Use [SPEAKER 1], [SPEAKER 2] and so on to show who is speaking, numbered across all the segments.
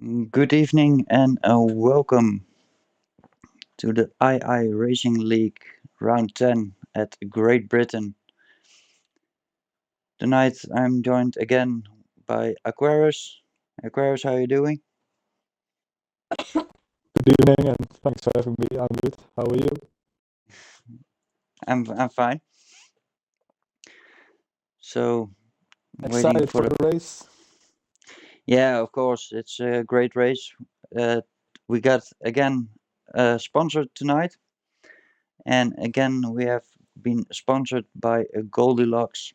[SPEAKER 1] Good evening and welcome to the II Racing League Round 10 at Great Britain. Tonight I'm joined again by Aquaris. Aquaris, how are you doing?
[SPEAKER 2] Good evening and thanks for having me. I'm good. How are you?
[SPEAKER 1] I'm fine. So waiting
[SPEAKER 2] Excited
[SPEAKER 1] for
[SPEAKER 2] for
[SPEAKER 1] the
[SPEAKER 2] the race?
[SPEAKER 1] yeah, of course it's a great race. We got again sponsored tonight, and again we have been sponsored by Goldilocks.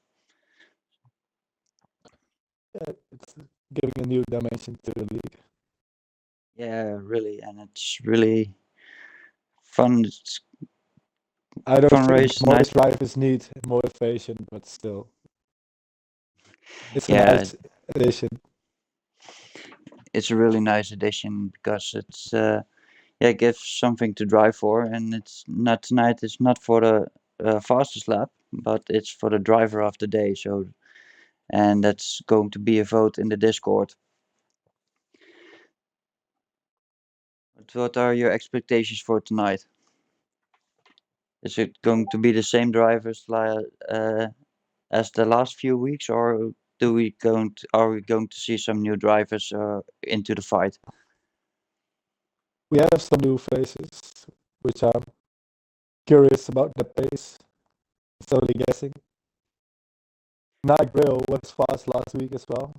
[SPEAKER 2] Yeah, it's giving a new dimension to the league.
[SPEAKER 1] Yeah, really, and it's really fun. It's
[SPEAKER 2] I don't
[SPEAKER 1] fun
[SPEAKER 2] think
[SPEAKER 1] race
[SPEAKER 2] most
[SPEAKER 1] tonight.
[SPEAKER 2] drivers need motivation, but still, it's a
[SPEAKER 1] Yeah,
[SPEAKER 2] nice addition.
[SPEAKER 1] it's a really nice addition because it's yeah, it gives something to drive for, and it's not tonight. It's not for the fastest lap, but it's for the driver of the day. So, and that's going to be a vote in the Discord. But what are your expectations for tonight? Is it going to be the same drivers as the last few weeks, or are we going to see some new drivers into the fight?
[SPEAKER 2] We have some new faces, which I'm curious about the pace. It's only guessing. Night Grill was fast last week as well,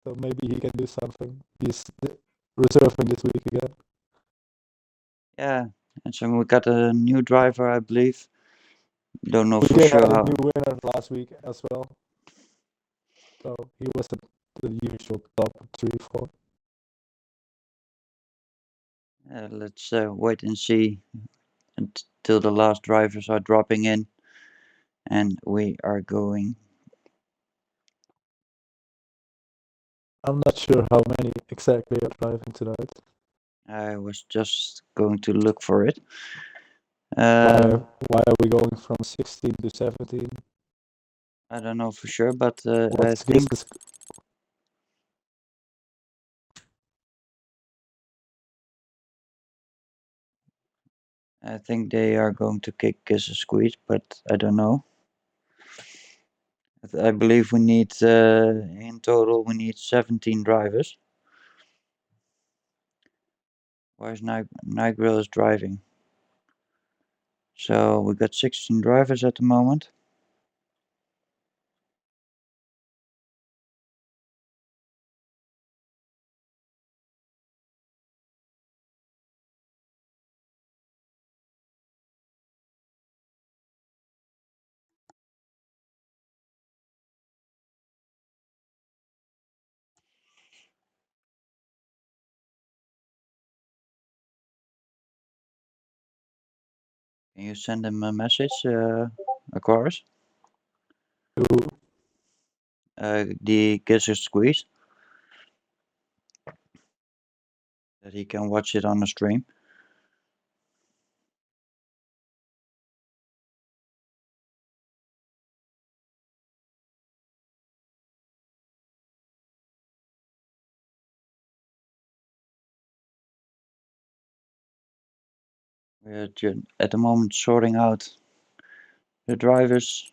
[SPEAKER 2] so maybe he can do something. He's reserving this week again.
[SPEAKER 1] Yeah, and so we got a new driver, I believe. Don't know
[SPEAKER 2] We
[SPEAKER 1] for
[SPEAKER 2] did
[SPEAKER 1] sure
[SPEAKER 2] have a
[SPEAKER 1] how.
[SPEAKER 2] new winner last week as well, so he was the usual top 3, 4.
[SPEAKER 1] Let's wait and see until the last drivers are dropping in, and we are going.
[SPEAKER 2] I'm not sure how many exactly are driving tonight.
[SPEAKER 1] I was just going to look for it.
[SPEAKER 2] Why
[SPEAKER 1] Um,
[SPEAKER 2] why are we going from 16 to 17?
[SPEAKER 1] I don't know for sure, but
[SPEAKER 2] What's this?
[SPEAKER 1] I think they are going to kick Kiss a Squeeze, but I don't know. I believe we need in total we need 17 drivers. Why is Nigel is driving? So we got 16 drivers at the moment. Can you send them a message, Aquarius?
[SPEAKER 2] To
[SPEAKER 1] The Kiss a Squeeze, that he can watch it on the stream. We're at the moment sorting out the drivers.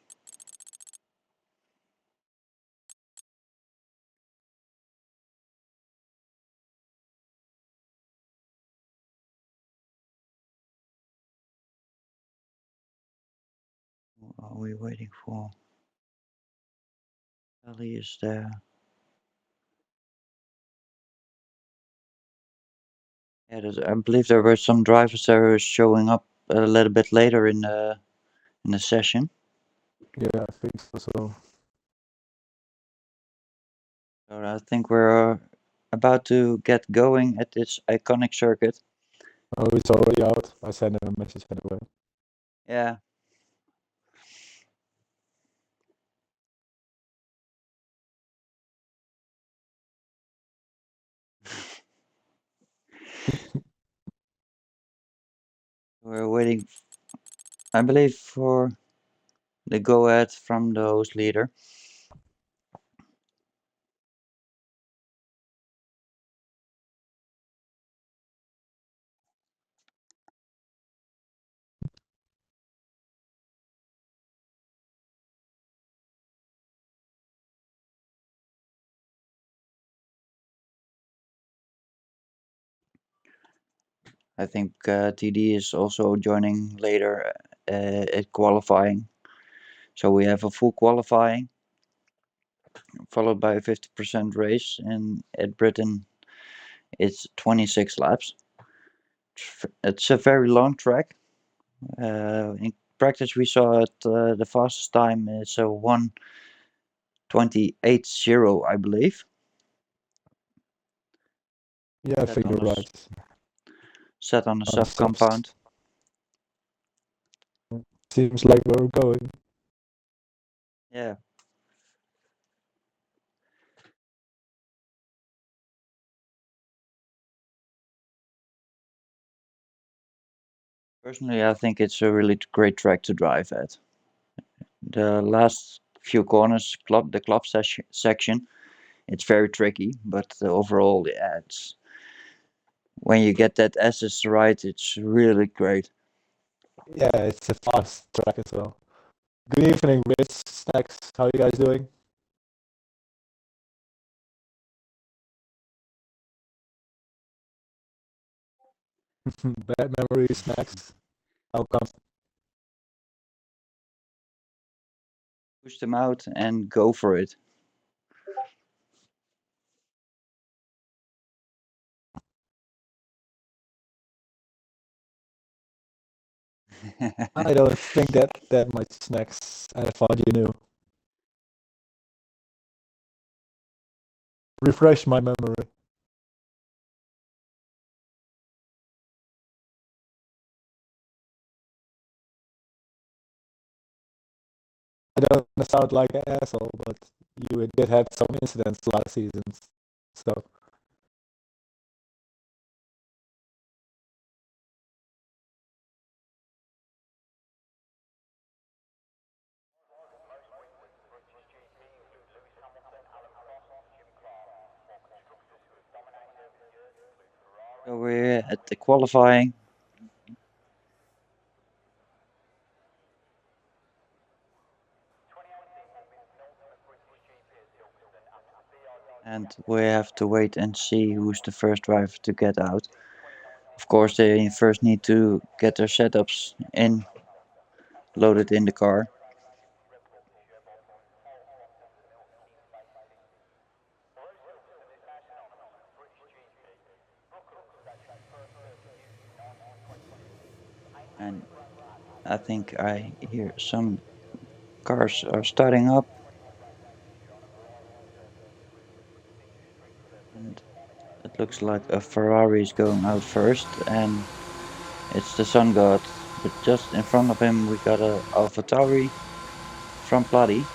[SPEAKER 1] Who are we waiting for? Ellie is there. Yeah, I believe there were some drivers that were showing up a little bit later in the session.
[SPEAKER 2] yeah, I think so.
[SPEAKER 1] So I think we're about to get going at this iconic circuit.
[SPEAKER 2] Oh, it's already out. I sent him a message anyway.
[SPEAKER 1] Yeah. We're waiting, I believe, for the go-ahead from the host leader. I think TD is also joining later at qualifying. So we have a full qualifying, followed by a 50% race, and at Britain it's 26 laps. It's a very long track. In practice, we saw it. The fastest time is a 1:28.0, I believe.
[SPEAKER 2] Yeah, I
[SPEAKER 1] Set
[SPEAKER 2] think
[SPEAKER 1] on
[SPEAKER 2] you're
[SPEAKER 1] a
[SPEAKER 2] right.
[SPEAKER 1] set on a
[SPEAKER 2] On the
[SPEAKER 1] sub
[SPEAKER 2] subs.
[SPEAKER 1] compound.
[SPEAKER 2] Seems like we're going.
[SPEAKER 1] Yeah. Personally, I think it's a really great track to drive at. The last few corners, the club section, it's very tricky, but overall, yeah, it's when you get that assist right, it's really great.
[SPEAKER 2] Yeah, it's a fast track as well. Good evening, Rich. Snacks. How you guys doing? Bad memories, Snacks. How come?
[SPEAKER 1] Push them out and go for it.
[SPEAKER 2] I don't think that much Snacks. I thought you knew. Refresh my memory. I don't wanna sound like an asshole, but you did have some incidents last season. So
[SPEAKER 1] So we're at the qualifying. And we have to wait and see who's the first driver to get out. Of course, they first need to get their setups in, loaded in the car. And I think I hear some cars are starting up. And it looks like a Ferrari is going out first. And it's the Sun God. But just in front of him, we got a Alpha Tauri from Plati,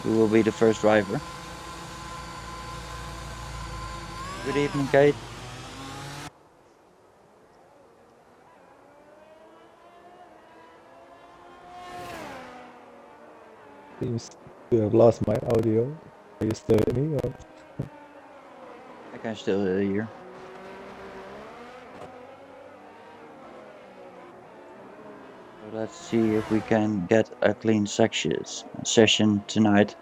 [SPEAKER 1] who will be the first driver. Good evening, Kate.
[SPEAKER 2] seems to have lost my audio. Are you still with me? Or?
[SPEAKER 1] I can still hear you. So let's see if we can get a clean session tonight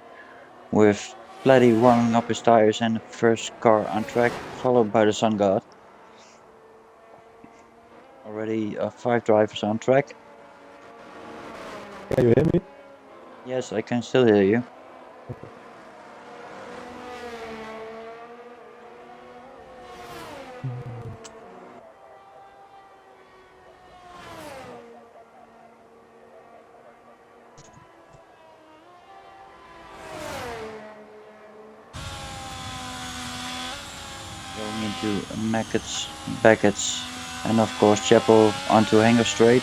[SPEAKER 1] with Plati warming up his tires and the first car on track, followed by the Sun God. Already 5 drivers on track.
[SPEAKER 2] Can you hear me?
[SPEAKER 1] Yes, I can still hear you. Going into Beckett's, and of course Chapel onto Hanger Straight.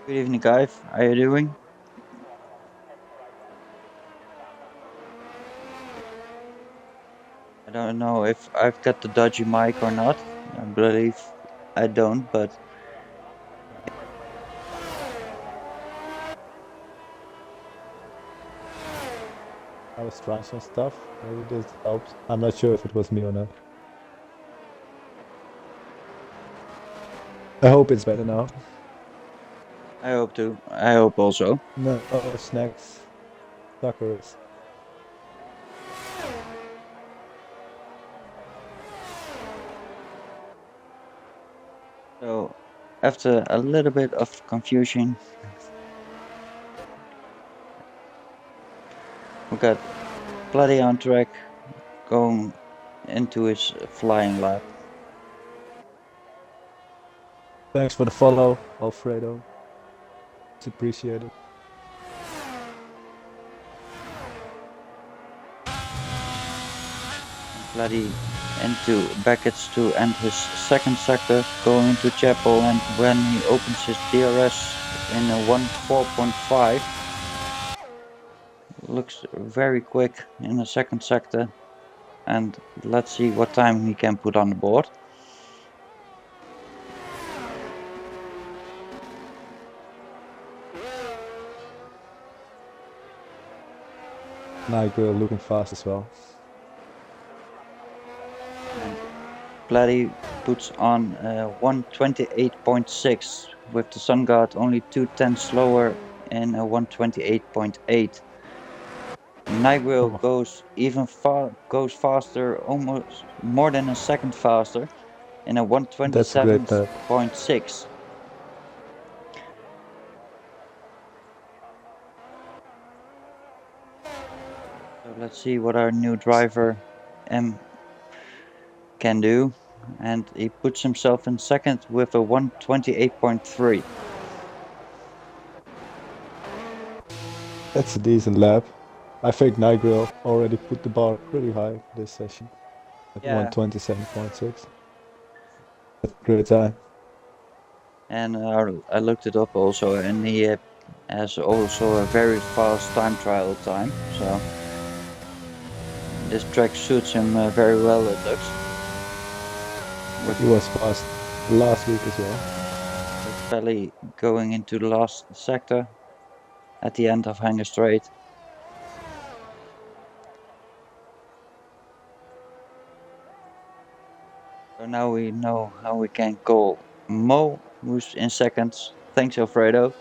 [SPEAKER 1] Good evening, guys. How are you doing? I don't know if I've got the dodgy mic or not. I believe I don't, but
[SPEAKER 2] I was trying some stuff. Maybe this helped. I'm not sure if it was me or not. I hope it's better now.
[SPEAKER 1] I hope too. I hope also.
[SPEAKER 2] No, oh, snacks. Aquaris.
[SPEAKER 1] So, after a little bit of confusion, we got Bloody on track going into his flying lap.
[SPEAKER 2] Thanks for the follow, Alfredo. It's appreciated.
[SPEAKER 1] Bloody into Beckett's to end his second sector, going into Chapel, and when he opens his DRS in a 1.4.5, looks very quick in the second sector, and let's see what time he can put on the board.
[SPEAKER 2] Nigel looking fast as well.
[SPEAKER 1] And Bloody puts on 128.6 with the Sun Guard only 2 tenths slower in a 128.8. Nigel goes goes faster, almost more than a second faster, in a
[SPEAKER 2] That's a great lap.
[SPEAKER 1] 127.6. So let's see what our new driver M can do, and he puts himself in second with a 128.3.
[SPEAKER 2] That's a decent lap. I think Nigel already put the bar pretty high this session at 127.6. That's a great time.
[SPEAKER 1] And I looked it up also, and he has also a very fast time trial time, so this track suits him very well, it looks.
[SPEAKER 2] He was fast last week as well.
[SPEAKER 1] With Pelly going into the last sector at the end of Hanger Straight. So now we know how we can call Mo, who's in seconds. Thanks, Alfredo.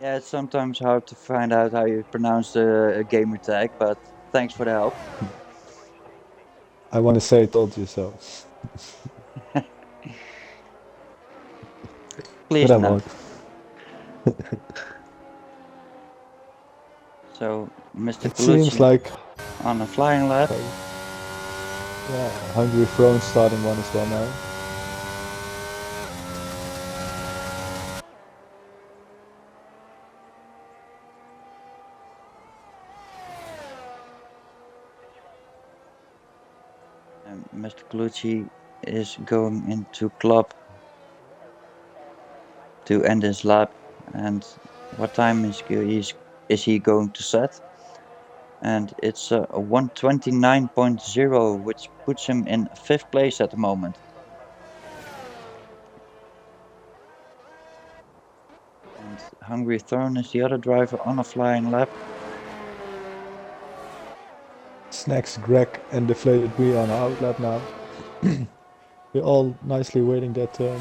[SPEAKER 1] Yeah, it's sometimes hard to find out how you pronounce the gamer tag, but thanks for the help.
[SPEAKER 2] I want to say told you so.
[SPEAKER 1] Please
[SPEAKER 2] But I
[SPEAKER 1] no.
[SPEAKER 2] won't.
[SPEAKER 1] So, Mr.
[SPEAKER 2] It seems like
[SPEAKER 1] on a flying lap.
[SPEAKER 2] Yeah, Hungry Throne starting one as well now.
[SPEAKER 1] And Mr. Colucci is going into club to end his lap. And what time is he going to set? And it's a 129.0, which puts him in 5th place at the moment. And Hungry Throne is the other driver on a flying lap.
[SPEAKER 2] Snacks, Greg, and Deflated Wheel on our outlap now. We're all nicely waiting their turn,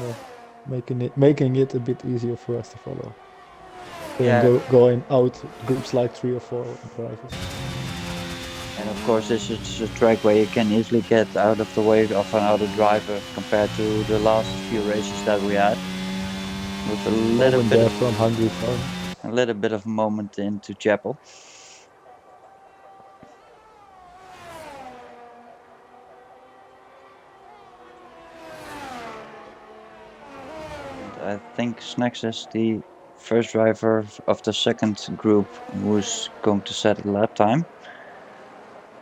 [SPEAKER 2] making it a bit easier for us to follow. Going out groups like 3 or 4 drivers.
[SPEAKER 1] And of course, this is a track where you can easily get out of the way of another driver compared to the last few races that we had. With a little bit
[SPEAKER 2] from Hungry Throne.
[SPEAKER 1] A little bit of moment into Chapel. And I think Snacks is the first driver of the second group who's going to set a lap time.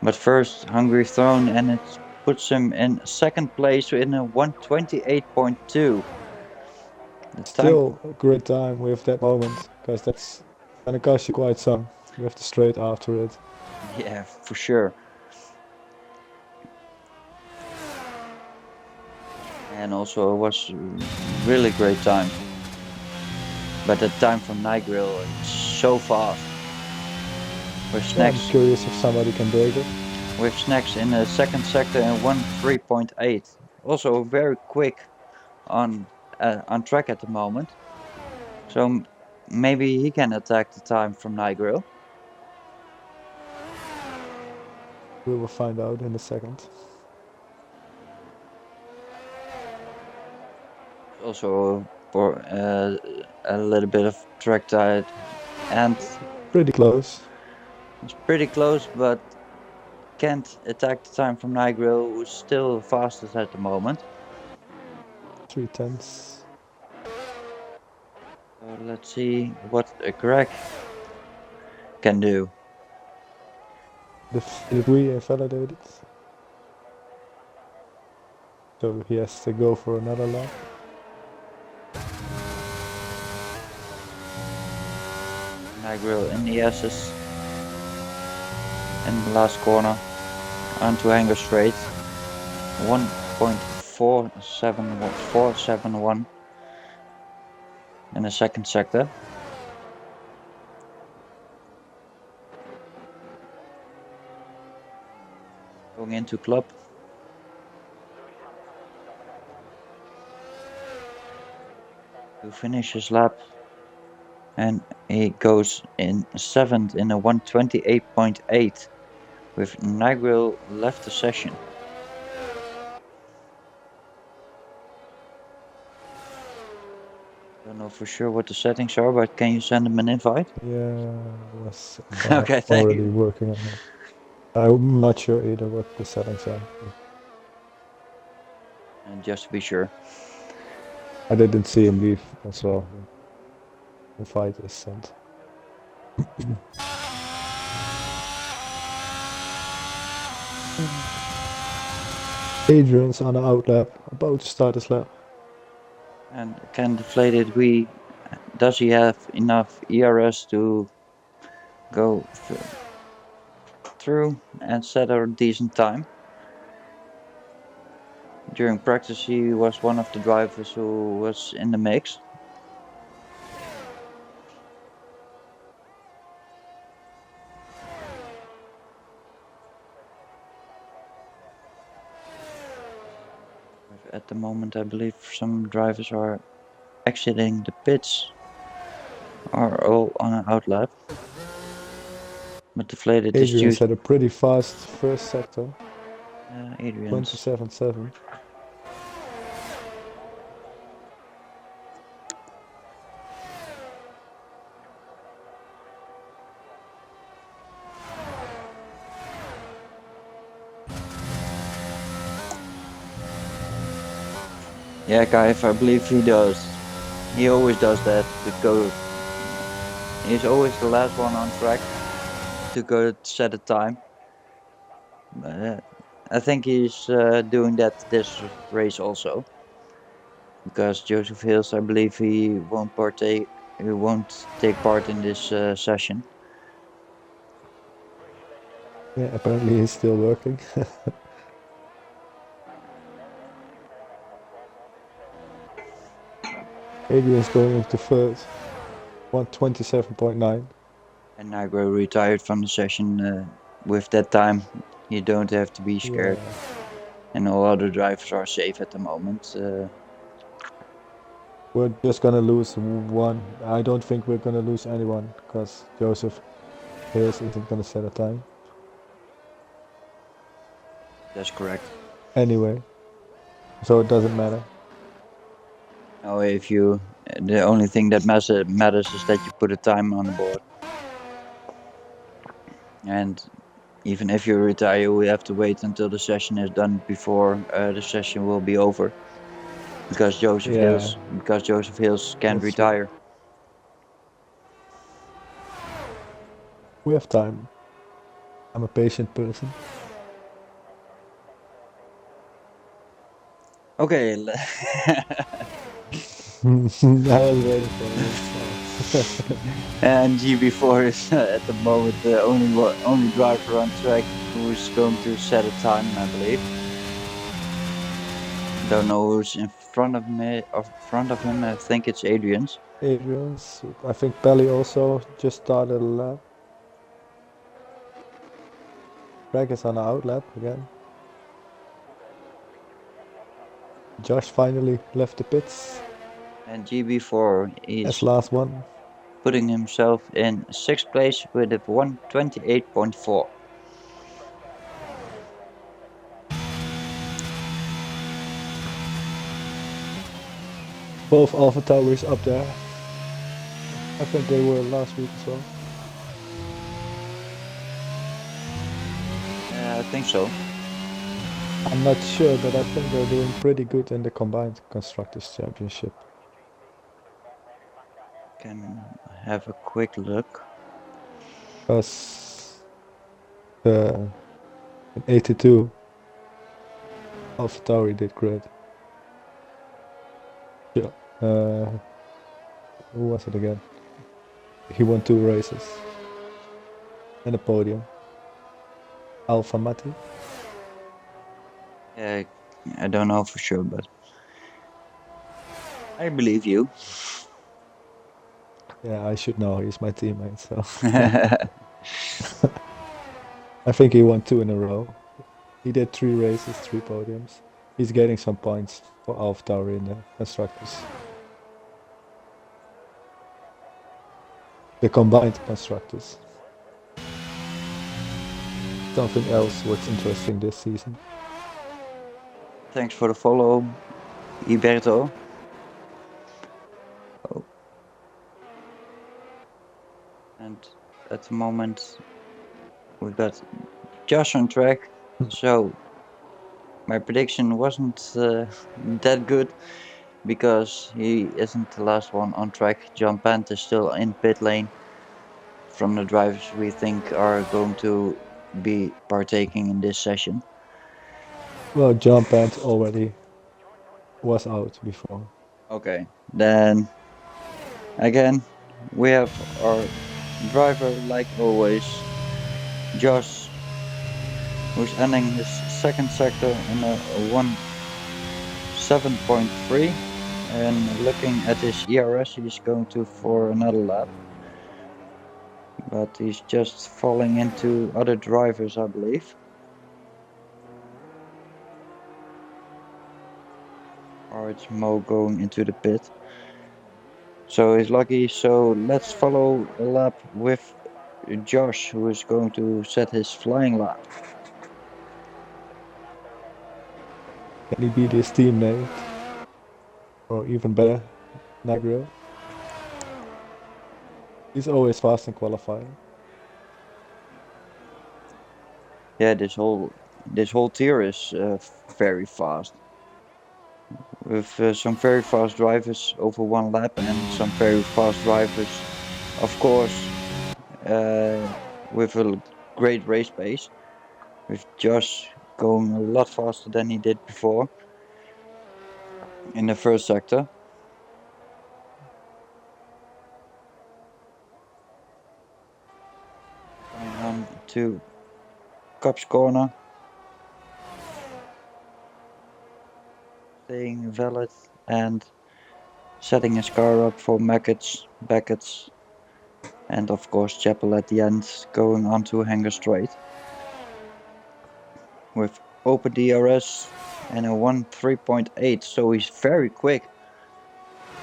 [SPEAKER 1] But first, Hungry Throne, and it puts him in second place in a 128.2.
[SPEAKER 2] Still a great time with that moment, because that's gonna cost you quite some with the straight after it.
[SPEAKER 1] Yeah, for sure. And also it was really great time. But the time from Nigel is so fast. With
[SPEAKER 2] Yeah,
[SPEAKER 1] snacks,
[SPEAKER 2] I'm curious if somebody can break it.
[SPEAKER 1] with snacks in the second sector in 1:3.8. Also very quick on track at the moment. So maybe he can attack the time from Nigel.
[SPEAKER 2] We will find out in a second.
[SPEAKER 1] Also for a little bit of track tide, and
[SPEAKER 2] Pretty close.
[SPEAKER 1] it's pretty close, but can't attack the time from Nigel, who's still fastest at the moment.
[SPEAKER 2] 3/10.
[SPEAKER 1] So let's see what Greg can do.
[SPEAKER 2] Did we invalidate it? So he has to go for another lap.
[SPEAKER 1] Nigel in the S's in the last corner onto Hanger Straight. 1.471 in the second sector. Going into club. To finish his lap. And he goes in 7th in a 1:28.8 with Nigel left the session. Don't know for sure what the settings are, but can you send him an invite?
[SPEAKER 2] Yeah, I was
[SPEAKER 1] Okay, thank
[SPEAKER 2] already
[SPEAKER 1] you.
[SPEAKER 2] working on it. I'm not sure either what the settings are.
[SPEAKER 1] And just to be sure.
[SPEAKER 2] I didn't see him leave as well. Invite is sent. Adrian's on the out lap, about to start his lap.
[SPEAKER 1] And can deflated does he have enough ERS to go through and set a decent time? During practice he was one of the drivers who was in the mix. At the moment I believe some drivers are exiting the pits, are all on an out lap. But deflated is
[SPEAKER 2] Adrian's
[SPEAKER 1] used.
[SPEAKER 2] had a pretty fast first sector.
[SPEAKER 1] Adrian's
[SPEAKER 2] 27.7.
[SPEAKER 1] Yeah, Kaif, I believe he does. He always does that to go. He's always the last one on track to go set a time. I think he's doing that this race also, because Joseph Hills, I believe he won't partake. He won't take part in this session.
[SPEAKER 2] Yeah, apparently he's still working. Adrian's going into third. 127.9.
[SPEAKER 1] And Nigro retired from the session with that time. You don't have to be scared.
[SPEAKER 2] Yeah.
[SPEAKER 1] And all other drivers are safe at the moment.
[SPEAKER 2] We're just gonna lose one. I don't think we're gonna lose anyone because Joseph Hills isn't gonna set a time.
[SPEAKER 1] That's correct.
[SPEAKER 2] Anyway, so it doesn't matter.
[SPEAKER 1] Now, if you, the only thing that matters is that you put a time on the board. And even if you retire, we have to wait until the session is done before the session will be over. Because Joseph Hills can
[SPEAKER 2] That's
[SPEAKER 1] retire.
[SPEAKER 2] true. We have time. I'm a patient person.
[SPEAKER 1] Okay.
[SPEAKER 2] I was waiting for this.
[SPEAKER 1] And GB4 is at the moment the only driver on track who's going to set a time, I believe. Don't know who's front of him, I think it's Adrian's.
[SPEAKER 2] Adrian's. I think Pelly also just started a lap. Greg is on the out lap again. Josh finally left the pits
[SPEAKER 1] And GB4
[SPEAKER 2] as
[SPEAKER 1] is
[SPEAKER 2] last one.
[SPEAKER 1] putting himself in 6th place with a 128.4.
[SPEAKER 2] Both Alpha Towers up there. I think they were last week as well.
[SPEAKER 1] I think so.
[SPEAKER 2] I'm not sure, but I think they're doing pretty good in the combined constructors championship.
[SPEAKER 1] Can have a quick look.
[SPEAKER 2] Because in 82, Alpha Tauri did great. Yeah. Who was it again? He won 2 races and a podium. Alpha Mati.
[SPEAKER 1] Yeah, I don't know for sure, but I believe you.
[SPEAKER 2] Yeah, I should know. He's my teammate, so. I think he won 2 in a row. He did 3 races, 3 podiums. He's getting some points for Alpha Tauri in the constructors. The combined constructors. Something else what's interesting this season.
[SPEAKER 1] Thanks for the follow, Iberto. Oh. And at the moment, we got Josh on track. So my prediction wasn't that good because he isn't the last one on track. John Pant is still in pit lane. From the drivers we think are going to be partaking in this session.
[SPEAKER 2] Well, John Pant already was out before.
[SPEAKER 1] Okay, then again we have our driver like always, Josh, who's ending his second sector in a 1.7.3, and looking at his ERS he's going to for another lap, but he's just falling into other drivers, I believe. Or it's Mo going into the pit. So he's lucky. So let's follow a lap with Josh, who is going to set his flying lap.
[SPEAKER 2] Can he beat his teammate? Or even better, Nagrio? He's always fast in qualifying.
[SPEAKER 1] Yeah, this whole tier is very fast. With some very fast drivers over one lap and some very fast drivers, of course, with a great race pace. With Josh going a lot faster than he did before in the first sector. Coming on to Cop's corner. Staying valid and setting his car up for Beckett's, and of course Chapel at the end going on to Hanger Straight. With open DRS and a 1.3.8, so he's very quick.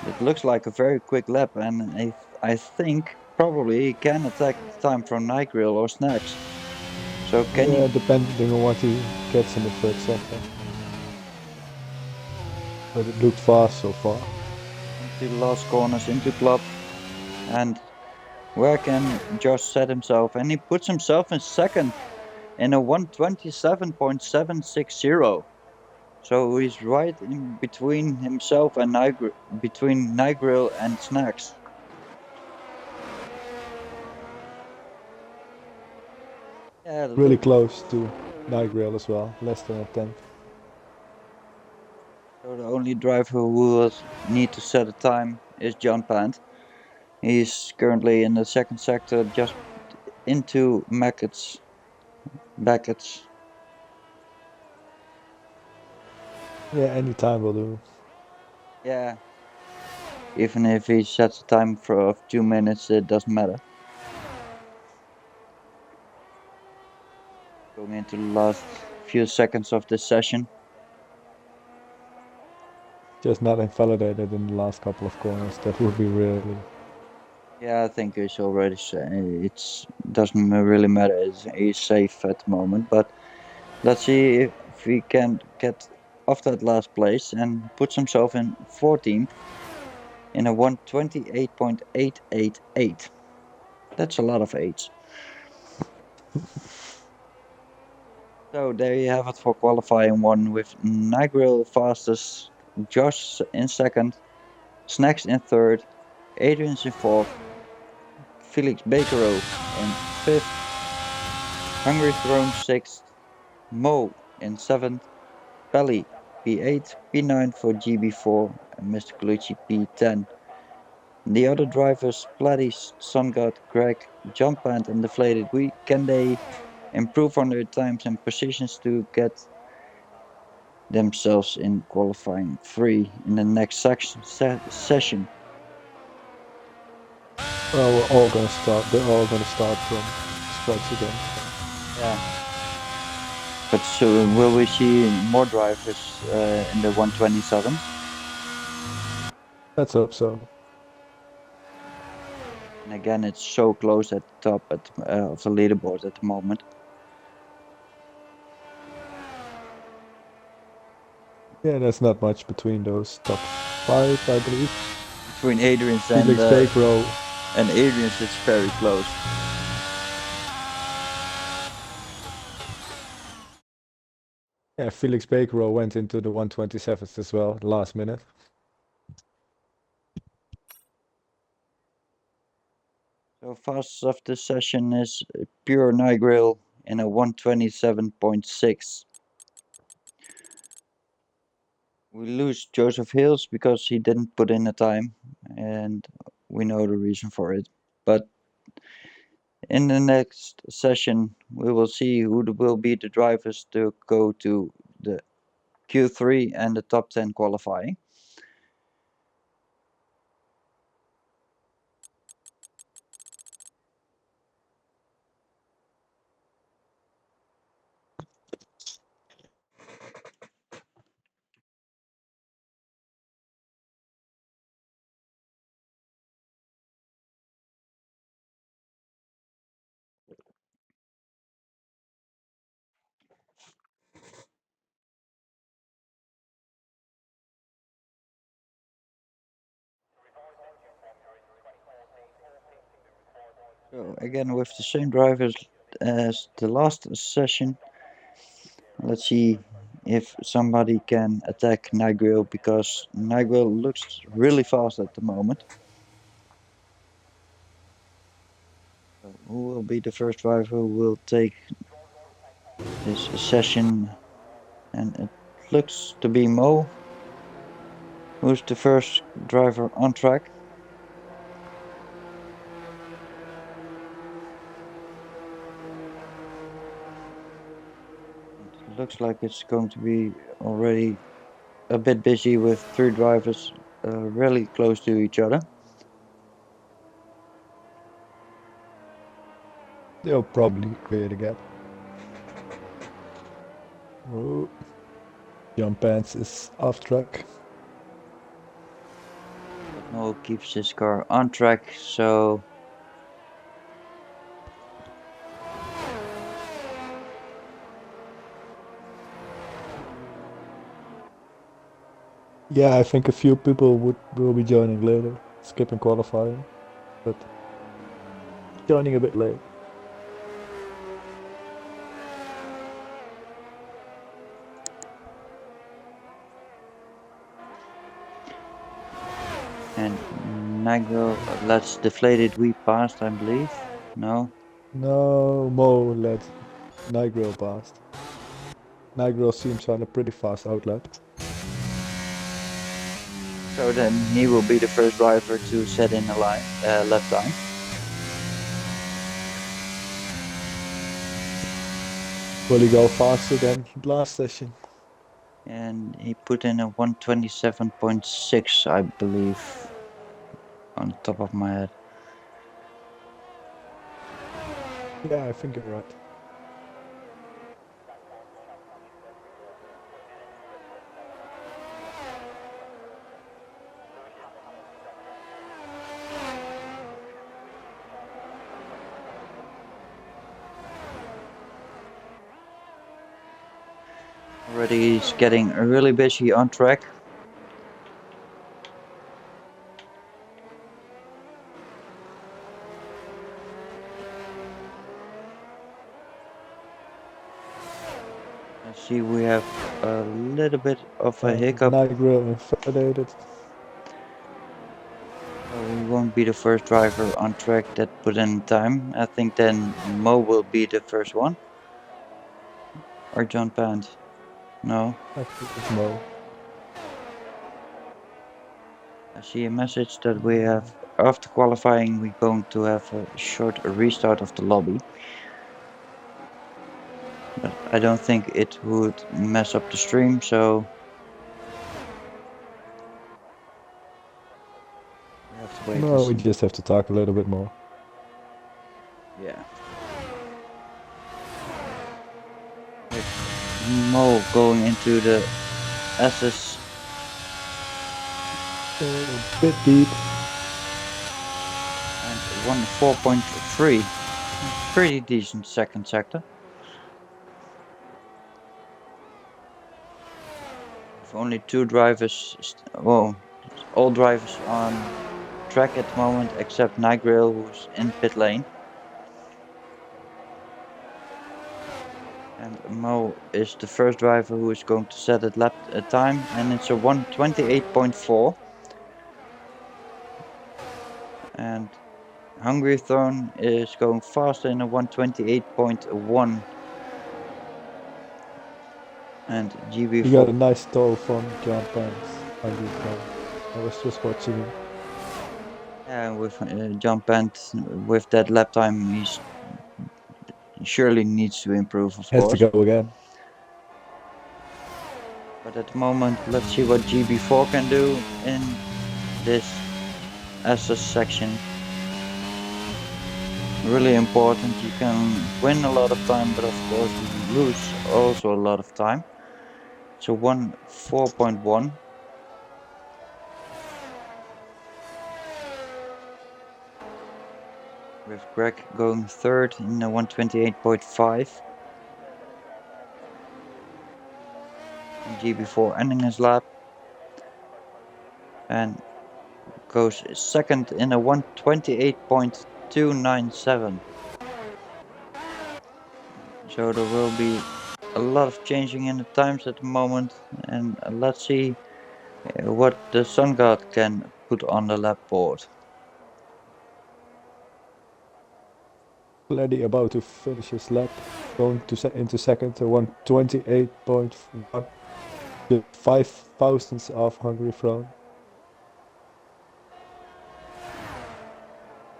[SPEAKER 1] It looks like a very quick lap, and I think probably he can attack the time from Nightgrill or Snacks. So can he?
[SPEAKER 2] Depending on what he gets in the third sector. But it looked fast so far.
[SPEAKER 1] Into the last corners, into club, and where can Josh set himself? And he puts himself in second in a 127.760. So he's right in between himself and between Nigrill and Snacks. Yeah,
[SPEAKER 2] Really close to Nightgrill as well, less than a tenth.
[SPEAKER 1] So the only driver who will need to set a time is John Pant. He's currently in the second sector, just into Beckett's.
[SPEAKER 2] Yeah, any time will do.
[SPEAKER 1] Yeah, even if he sets a time of 2 minutes, it doesn't matter. Going into the last few seconds of this session.
[SPEAKER 2] Just not invalidated in the last couple of corners. That would be really.
[SPEAKER 1] Yeah, I think it's already it's doesn't really matter. He's safe at the moment, but let's see if he can get off that last place and puts himself in 14th in a 128.888. That's a lot of eights. So there you have it for qualifying one with Nigril fastest, Josh in second, Snacks in third, Adrian's in fourth, Felix Bakero in fifth, Hungry Throne sixth, Mo in seventh, Pelly P8, P9 for GB4, and Mr. Colucci P10. The other drivers, Platties, SunGod, Greg, Jumpant, and Deflated Wii, can they improve on their times and positions to get themselves in qualifying 3 in the next session?
[SPEAKER 2] Well, we're all gonna start. They're all gonna start from scratch again.
[SPEAKER 1] Yeah. But so will we see more drivers in the 127?
[SPEAKER 2] Let's hope so.
[SPEAKER 1] And again, it's so close at the top of the leaderboard at the moment.
[SPEAKER 2] Yeah, there's not much between those top 5, I believe.
[SPEAKER 1] Between Adrian's
[SPEAKER 2] Felix Bakero.
[SPEAKER 1] and Adrian's, it's very close.
[SPEAKER 2] Yeah, Felix Bakero went into the 127th as well, last minute.
[SPEAKER 1] So fastest of this session is Pure Nigril in a 127.6. We lose Joseph Hills because he didn't put in a time, and we know the reason for it. But in the next session, we will see who will be the drivers to go to the Q3 and the top 10 qualifying. So again, with the same drivers as the last session, let's see if somebody can attack Nigril, because Nigril looks really fast at the moment. So who will be the first driver who will take this session? And it looks to be Mo, who's the first driver on track. It looks like it's going to be already a bit busy with 3 drivers really close to each other.
[SPEAKER 2] They'll probably create a gap. Oh. Jump Pants is off track.
[SPEAKER 1] But Mo keeps his car on track, so
[SPEAKER 2] Yeah, I think a few people will be joining later, skipping qualifying, but joining a bit late.
[SPEAKER 1] and Nigel, let's Deflated we passed, I believe. No?
[SPEAKER 2] No, Mo let Nigel past. Nigel seems on a pretty fast outlet.
[SPEAKER 1] So then he will be the first driver to set in a lap time.
[SPEAKER 2] Will he go faster than last session?
[SPEAKER 1] and he put in a 127.6, I believe, on the top of my head.
[SPEAKER 2] Yeah, I think you're right.
[SPEAKER 1] Already he's getting really busy on track. I see we have a little bit of a hiccup.
[SPEAKER 2] Nigel invalidated.
[SPEAKER 1] So he won't be the first driver on track that put in time. I think then Mo will be the first one. Or John Pant. No.
[SPEAKER 2] I think it's Mo.
[SPEAKER 1] I see a message that we have, after qualifying, we're going to have a short restart of the lobby. But I don't think it would mess up the stream, so we have to wait and
[SPEAKER 2] No, we
[SPEAKER 1] see.
[SPEAKER 2] just have to talk a little bit more.
[SPEAKER 1] Yeah. With Mo going into the SS.
[SPEAKER 2] A bit deep.
[SPEAKER 1] And won 4.3. Pretty decent second sector. With only two drivers, well, all drivers on track at the moment except Nigel, who's in pit lane. And Mo is the first driver who is going to set a lap time, and it's a 1:28.4. And Hungry Throne is going faster in a 1:28.1. And GB4.
[SPEAKER 2] He got a nice stall from John Pants. I was just watching him.
[SPEAKER 1] Yeah, with John Pant, with that lap time, he surely needs to improve, of course.
[SPEAKER 2] Has to go again.
[SPEAKER 1] But at the moment, let's see what GB4 can do in this SS section. Really important. You can win a lot of time, but of course you lose also a lot of time. So 4.1. With Greg going third in the 1:28.5. And GB4 ending his lap. And goes second in a 1:28.297. So there will be a lot of changing in the times at the moment, and let's see what the Sun God can put on the lap board.
[SPEAKER 2] Already about to finish his lap, going into second, 1:28.1, the 5 thousandths of Hungry Throne.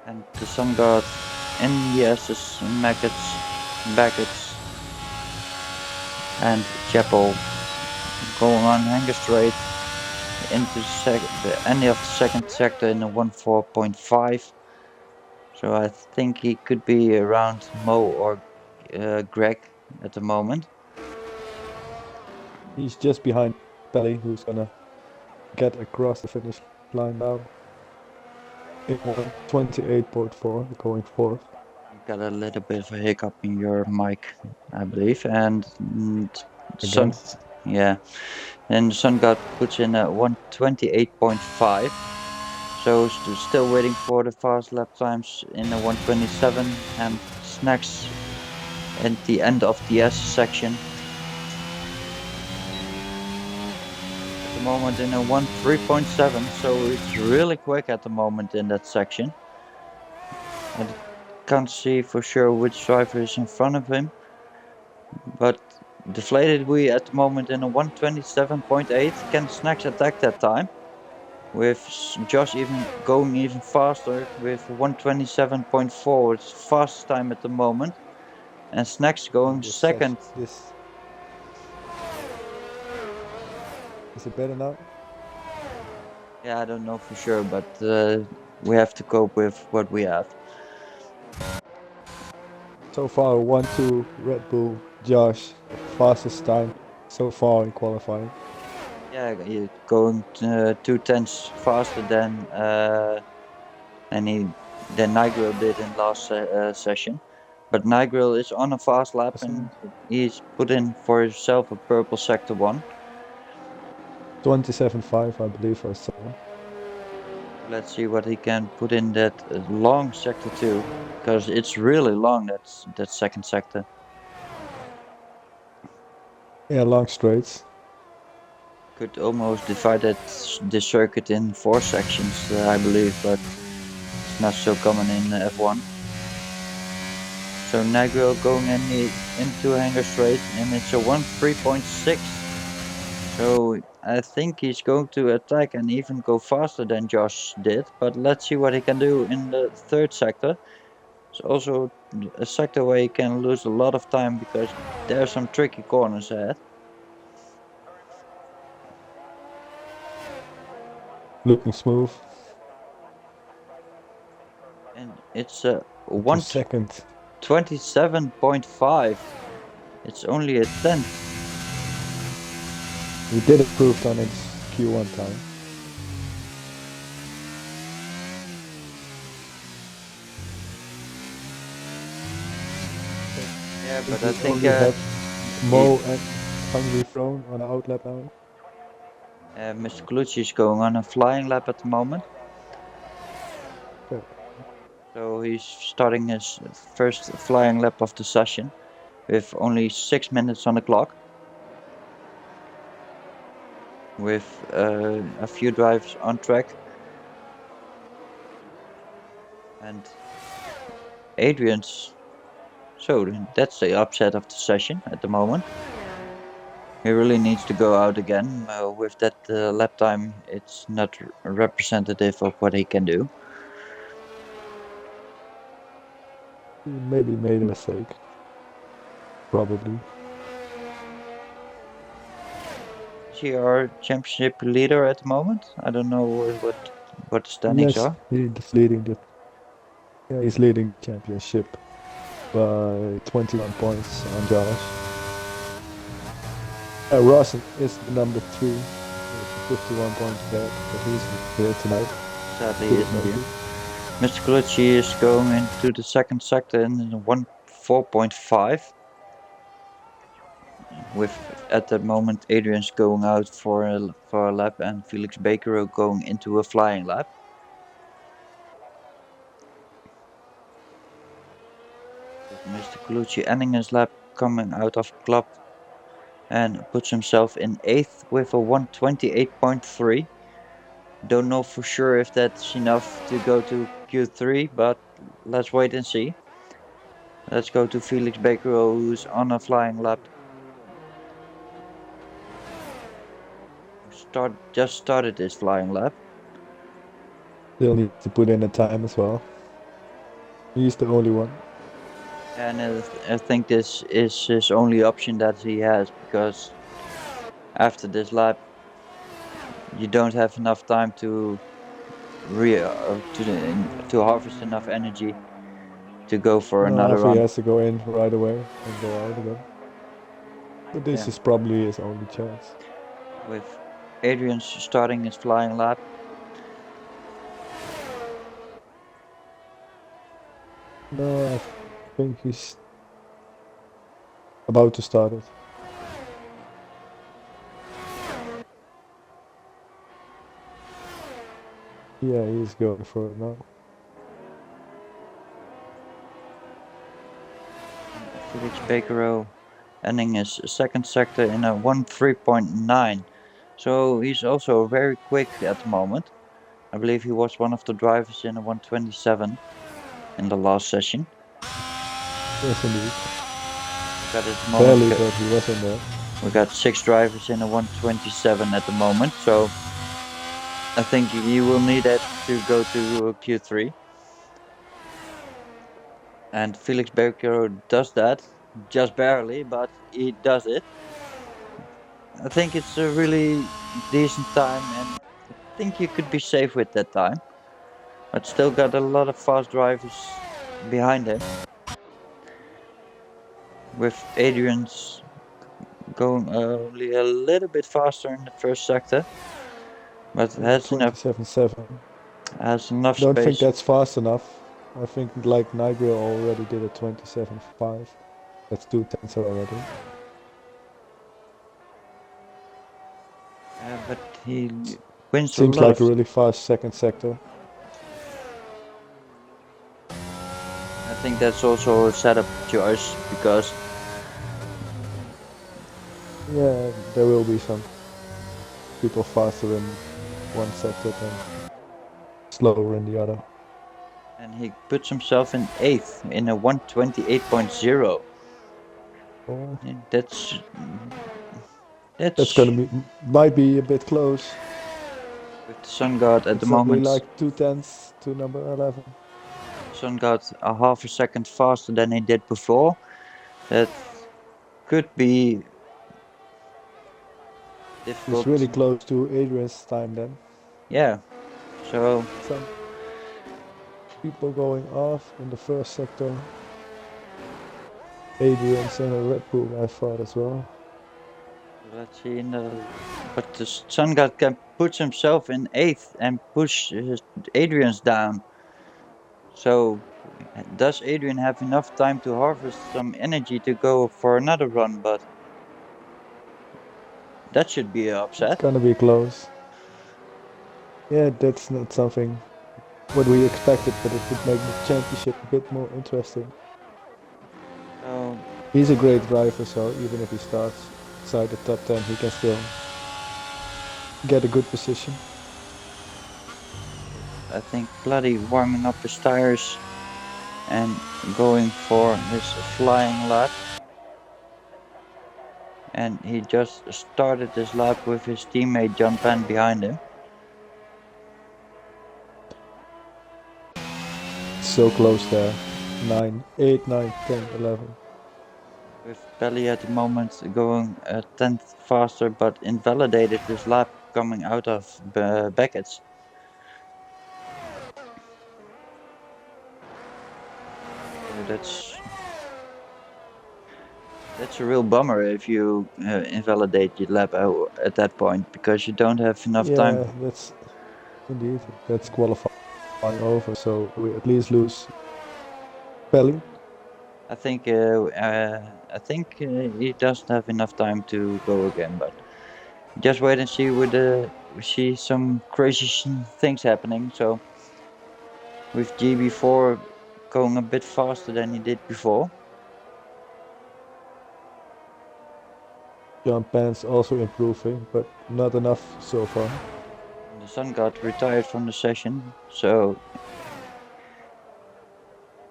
[SPEAKER 1] And the Sun God in the SS, Maggots, Baggots, and Chapel going on Hanger Straight into the end of the second sector in a 1:4.5. So I think he could be around Mo or Greg at the moment.
[SPEAKER 2] He's just behind Pelly, who's gonna get across the finish line now. In 1:28.4, going fourth.
[SPEAKER 1] You got a little bit of a hiccup in your mic, I believe, and
[SPEAKER 2] Again.
[SPEAKER 1] yeah, and Sun God puts in a 1:28.5. So still waiting for the fast lap times in a 1:27, and Snacks at the end of the S section. At the moment in a 1:3.7, so it's really quick at the moment in that section. I can't see for sure which driver is in front of him, but deflated we at the moment in a 1:27.8. Can Snacks attack that time? With Josh even going even faster with 1:27.4, it's fastest time at the moment, and Snacks going second.
[SPEAKER 2] Is it better now?
[SPEAKER 1] Yeah, I don't know for sure, but we have to cope with what we have.
[SPEAKER 2] So far, 1-2 Red Bull, Josh, fastest time so far in qualifying.
[SPEAKER 1] Yeah, you're going 2 tenths faster than Nigel did in last session. But Nigel is on a fast lap and he's put in for himself a purple sector 1.
[SPEAKER 2] 27.5, I believe, I saw.
[SPEAKER 1] Let's see what he can put in that long sector 2, because it's really long, that second sector.
[SPEAKER 2] Yeah, long straights.
[SPEAKER 1] Could almost divide the circuit in 4 sections, I believe, but it's not so common in F1. So Nigel going into Hanger Straight, and it's a 1.3.6. So I think he's going to attack and even go faster than Josh did. But let's see what he can do in the third sector. It's also a sector where he can lose a lot of time because there are some tricky corners ahead.
[SPEAKER 2] Looking smooth.
[SPEAKER 1] And it's a
[SPEAKER 2] 1:27.5.
[SPEAKER 1] It's only a tenth.
[SPEAKER 2] He did improve on its Q1 time.
[SPEAKER 1] Yeah, but I think
[SPEAKER 2] only have Mo and Hungry Throne on the outlap now.
[SPEAKER 1] Mr. Colucci is going on a flying lap at the moment.
[SPEAKER 2] Okay.
[SPEAKER 1] So he's starting his first flying lap of the session with only 6 minutes on the clock. With a few drivers on track. And Adrian's. So that's the upset of the session at the moment. He really needs to go out again. With that lap time, it's not representative of what he can do.
[SPEAKER 2] He maybe made a mistake. Probably.
[SPEAKER 1] Is he our championship leader at the moment? I don't know what the standings
[SPEAKER 2] Yes,
[SPEAKER 1] are.
[SPEAKER 2] he's leading the championship by 21 points on Josh. Ross is the number 3 with 51 points back, but he's here tonight.
[SPEAKER 1] Sadly, he isn't here. Mr. Colucci is going into the second sector in 4.5. With at that moment Adrian's going out for a lap and Felix Baker going into a flying lap. With Mr. Colucci ending his lap, coming out of club and puts himself in 8th with a 128.3. Don't know for sure if that's enough to go to Q3, but let's wait and see. Let's go to Felix Baker, who's on a flying lap. Just started his flying lap.
[SPEAKER 2] Still need to put in a time as well. He's the only one.
[SPEAKER 1] And I think this is his only option that he has, because after this lap you don't have enough time to harvest enough energy to go for another
[SPEAKER 2] He
[SPEAKER 1] run.
[SPEAKER 2] has to go in right away and go out again. But this is probably his only chance.
[SPEAKER 1] With Adrian starting his flying lap.
[SPEAKER 2] No, I think he's about to start it. Yeah, he's going for it now.
[SPEAKER 1] Felix Baker ending his second sector in a 1.3.9. So he's also very quick at the moment. I believe he was one of the drivers in a 127 in the last session.
[SPEAKER 2] Yes, indeed.
[SPEAKER 1] Barely,
[SPEAKER 2] but he was in there.
[SPEAKER 1] We got 6 drivers in a 127 at the moment, so I think you will need that to go to Q3. And Felix Baker does that, just barely, but he does it. I think it's a really decent time, and I think you could be safe with that time. But still got a lot of fast drivers behind him, with Adrian's going only a little bit faster in the first sector, but
[SPEAKER 2] Yeah, 27.7.
[SPEAKER 1] has enough
[SPEAKER 2] Don't think
[SPEAKER 1] space.
[SPEAKER 2] that's fast enough. I think like Nigel already did a 27.5. That's 2 tenths already.
[SPEAKER 1] But he wins a
[SPEAKER 2] Seems
[SPEAKER 1] lot
[SPEAKER 2] like
[SPEAKER 1] of.
[SPEAKER 2] a really fast second sector.
[SPEAKER 1] I think that's also a setup choice because
[SPEAKER 2] Yeah, there will be some people faster in one sector than slower in the other.
[SPEAKER 1] and he puts himself in eighth in a 128.0.
[SPEAKER 2] Oh,
[SPEAKER 1] And that's
[SPEAKER 2] that's
[SPEAKER 1] that's
[SPEAKER 2] gonna be might be a bit close.
[SPEAKER 1] with the Sun God at the
[SPEAKER 2] It's only
[SPEAKER 1] moment.
[SPEAKER 2] like 2 tenths to number 11.
[SPEAKER 1] Sun got a half a second faster than he did before. That could be
[SPEAKER 2] He's
[SPEAKER 1] difficult.
[SPEAKER 2] really close to Adrian's time then.
[SPEAKER 1] Yeah. So
[SPEAKER 2] Some people going off in the first sector. Adrian's in a Red Bull, I thought as well.
[SPEAKER 1] let's see. But the Sun God can push himself in eighth and push Adrian's down. So does Adrian have enough time to harvest some energy to go for another run? But that should be
[SPEAKER 2] It's
[SPEAKER 1] upset.
[SPEAKER 2] gonna be close. Yeah, that's not something what we expected, but it would make the championship a bit more interesting.
[SPEAKER 1] So
[SPEAKER 2] He's a great driver, so even if he starts outside the top 10, he can still get a good position.
[SPEAKER 1] I think Bloody warming up his tires and going for his flying lap. And he just started his lap with his teammate John Penn behind him.
[SPEAKER 2] So close there. 9, 8, 9, 10, 11.
[SPEAKER 1] With Belly at the moment going a tenth faster, but invalidated his lap coming out of Beckett's. So that's a real bummer if you invalidate your lap at that point because you don't have enough time.
[SPEAKER 2] Yeah, that's indeed. That's qualifying over, so we at least lose Pelly.
[SPEAKER 1] I think he doesn't have enough time to go again, but just wait and see. We see some crazy things happening. So with GB4 going a bit faster than he did before.
[SPEAKER 2] John Pence also improving, but not enough so far.
[SPEAKER 1] And the Sun God retired from the session, so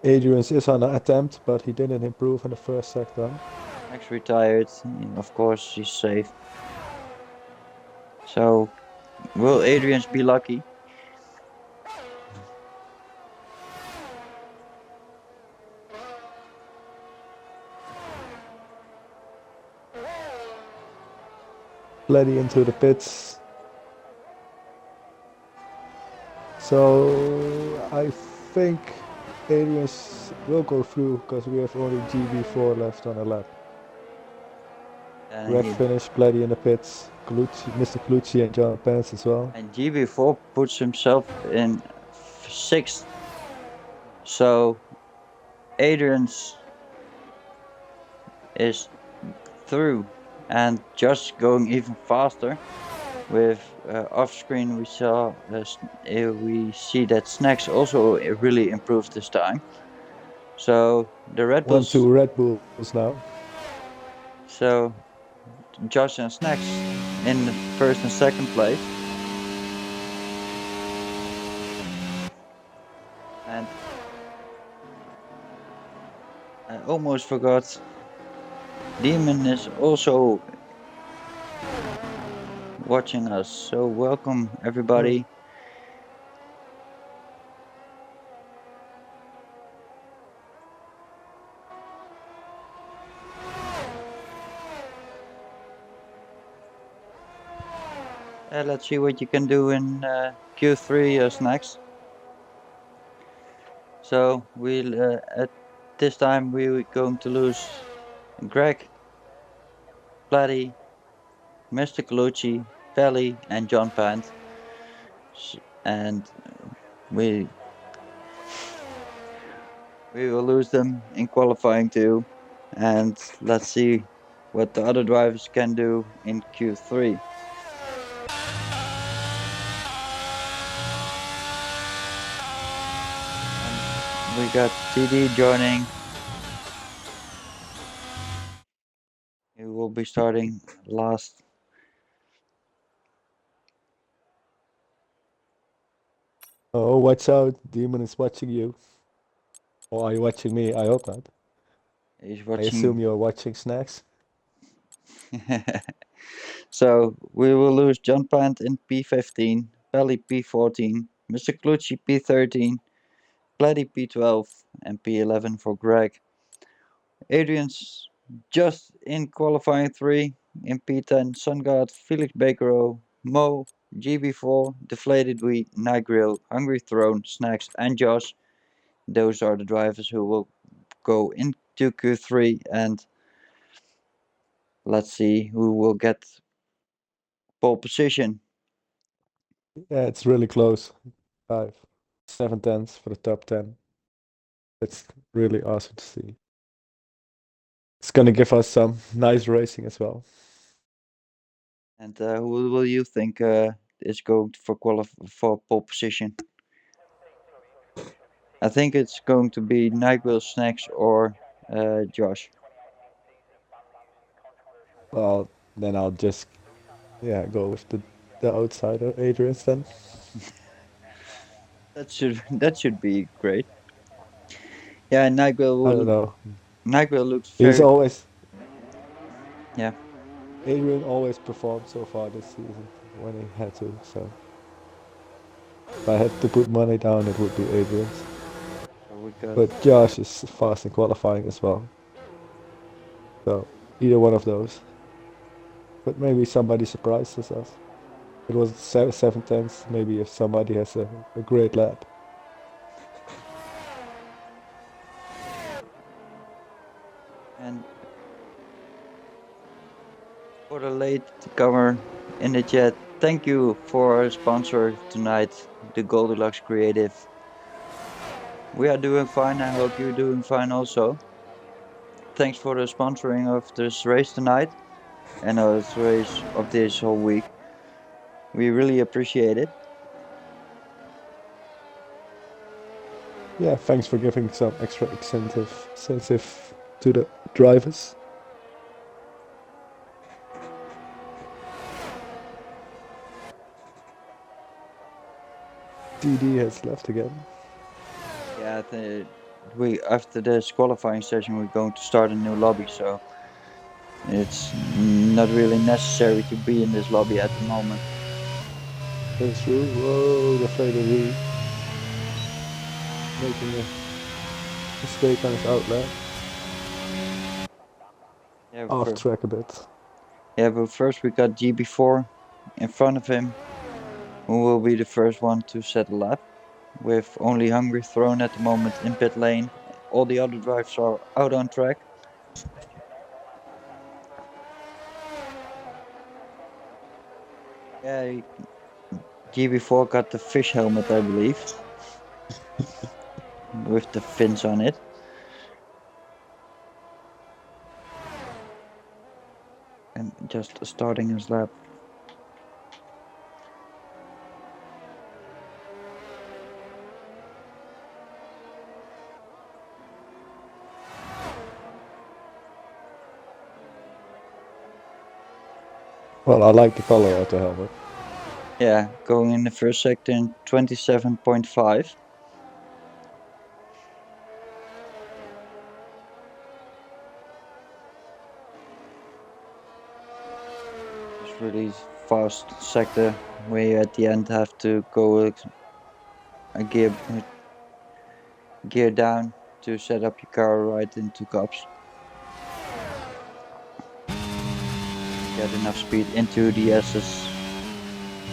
[SPEAKER 2] Adrian's is on an attempt, but he didn't improve in the first sector.
[SPEAKER 1] Max retired. Of course, he's safe. So will Adrian's be lucky?
[SPEAKER 2] Plenty into the pits. So I think Adrian's will go through because we have only GB4 left on the lap. Red finish, Plenty in the pits. Mr. Colucci and John Pence as well.
[SPEAKER 1] And GB4 puts himself in sixth. So Adrian's is through and just going even faster. With off screen, we see that Snacks also really improved this time. So the Red Bulls.
[SPEAKER 2] 1-2 Red Bulls now.
[SPEAKER 1] So Josh and Snacks in first and second place. And I almost forgot. Demon is also watching us. So welcome everybody. Let's see what you can do in Q3 snacks. So we'll at this time we're going to lose Greg, Platty, Mr. Colucci, Pelly, and John Pant, and we we will lose them in qualifying too. And let's see what the other drivers can do in Q3. And we got TD joining. He will be starting last.
[SPEAKER 2] Oh, watch out. Demon is watching you. Or are you watching me? I hope not.
[SPEAKER 1] He's
[SPEAKER 2] I assume
[SPEAKER 1] watching.
[SPEAKER 2] you're watching Snacks.
[SPEAKER 1] So we will lose John Pant in P15, Pelly P14, Mr. Clutchy P13, Platty P12, and P11 for Greg. Adrian's just in qualifying 3 in P10, Sungard, Felix Bakero, Mo, GB4, Deflated Wheat, Night Grill, Hungry Throne, Snacks, and Josh. Those are the drivers who will go into Q3, and let's see who will get pole position.
[SPEAKER 2] Yeah, it's really close. 5, 7 tenths for the top 10. It's really awesome to see. It's gonna give us some nice racing as well.
[SPEAKER 1] And who will you think is going for for pole position? I think it's going to be Nightwheel, Snacks, or Josh.
[SPEAKER 2] Well, then I'll just go with the outsider, Adrian. Then
[SPEAKER 1] That should be great. Yeah,
[SPEAKER 2] I don't know.
[SPEAKER 1] Nightwheel looks
[SPEAKER 2] He's
[SPEAKER 1] very.
[SPEAKER 2] always
[SPEAKER 1] Yeah.
[SPEAKER 2] Adrian always performed so far this season when he had to. So if I had to put money down, it would be Adrian's.
[SPEAKER 1] So we got.
[SPEAKER 2] But Josh is fast in qualifying as well. So either one of those. But maybe somebody surprises us. It was 7 tenths. Maybe if somebody has a great lap.
[SPEAKER 1] And for the late comer in the chat, thank you for our sponsor tonight, the Goldilocks Creative. We are doing fine. I hope you're doing fine also. Thanks for the sponsoring of this race tonight and the race of this whole week. We really appreciate it.
[SPEAKER 2] Yeah, thanks for giving some extra incentive to the drivers. DD has left again.
[SPEAKER 1] Yeah, we after this qualifying session we're going to start a new lobby, so it's not really necessary to be in this lobby at the moment.
[SPEAKER 2] That's true. Whoa, the Flader Wee making a mistake on his outlet.
[SPEAKER 1] Yeah,
[SPEAKER 2] Off track a bit.
[SPEAKER 1] Yeah, but first we got GB4 in front of him, who will be the first one to set a lap, with only Hungry Throne at the moment in pit lane. All the other drivers are out on track. Yeah, GB4 got the fish helmet, I believe, with the fins on it. And just starting his lap.
[SPEAKER 2] Well, I like the color of the helmet.
[SPEAKER 1] Yeah, going in the first sector in 27.5. It's really fast sector where you at the end have to go a gear down to set up your car right into cups. Get enough speed into the S's.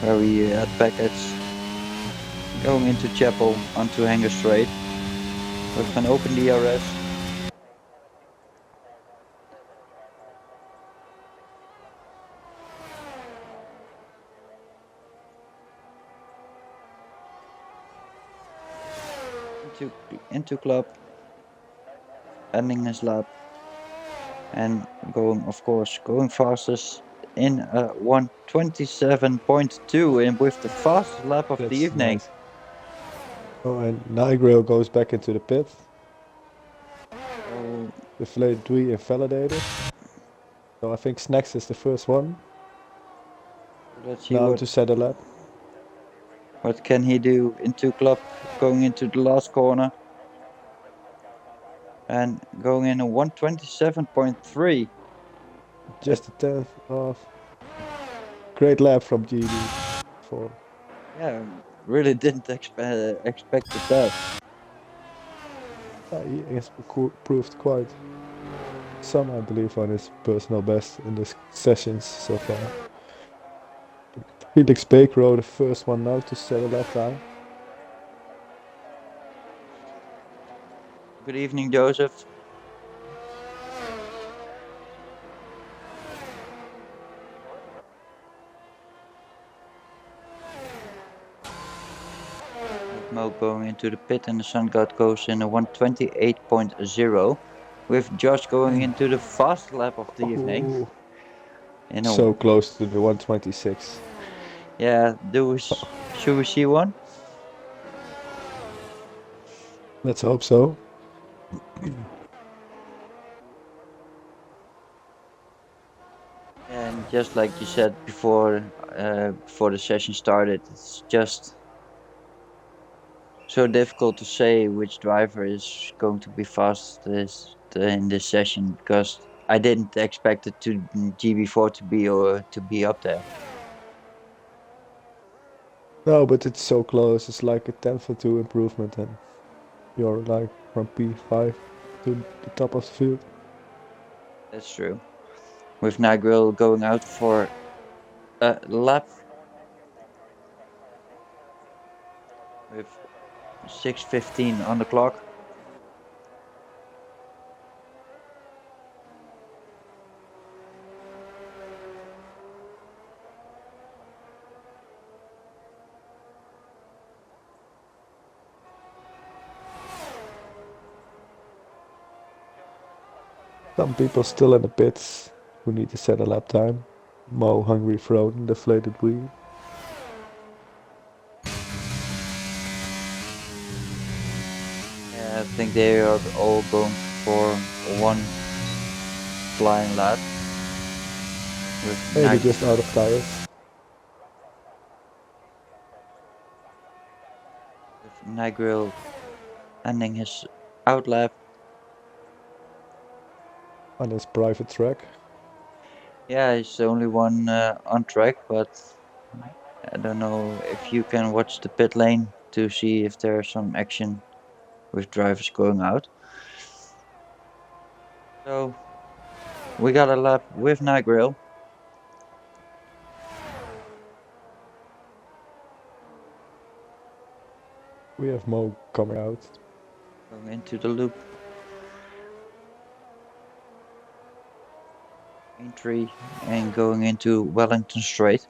[SPEAKER 1] where we had packets going into Chapel onto Hanger Straight with an open DRS. Into club, ending his lap, and going, of course, going fastest in 1:27.2, and with the fastest lap of the
[SPEAKER 2] That's
[SPEAKER 1] evening.
[SPEAKER 2] nice. Oh, and IIRL goes back into the pit.
[SPEAKER 1] So
[SPEAKER 2] Deflated we invalidated. So I think Snacks is the first one.
[SPEAKER 1] let's see
[SPEAKER 2] Now to set a lap.
[SPEAKER 1] what can he do into club, going into the last corner. And going in a 1:27.3.
[SPEAKER 2] Just a tenth off. Great lap from GD4.
[SPEAKER 1] Yeah, really didn't expect that.
[SPEAKER 2] He has proved quite some, I believe, on his personal best in the sessions so far. Felix Bakero, the first one now to set a lap time.
[SPEAKER 1] Good evening, Joseph. Mo going into the pit, and the Sun God goes in a 1:28.0, with Josh going into the fast lap of the evening. In
[SPEAKER 2] So close to the 126.
[SPEAKER 1] Yeah, should we see one?
[SPEAKER 2] Let's hope so.
[SPEAKER 1] And just like you said before the session started, it's just so difficult to say which driver is going to be fastest in this session, because I didn't expect it to GB4 to be up there.
[SPEAKER 2] No, but it's so close. It's like a tenth or two improvement, and you're like from P5 to the top of the field.
[SPEAKER 1] That's true. With Nagril going out for a lap with 6:15 on the clock.
[SPEAKER 2] Some people still in the pits who need to set a lap time. Mo, Hungry Frozen, Deflated Wheel.
[SPEAKER 1] Yeah, I think they are all going for one flying lap. With
[SPEAKER 2] Maybe just out of tires.
[SPEAKER 1] Nagril ending his out lap.
[SPEAKER 2] On his private track.
[SPEAKER 1] Yeah, he's the only one on track, but I don't know if you can watch the pit lane to see if there's some action with drivers going out. So we got a lap with Nagril.
[SPEAKER 2] We have Mo coming out.
[SPEAKER 1] Going into the loop. Entry and going into Wellington Straight.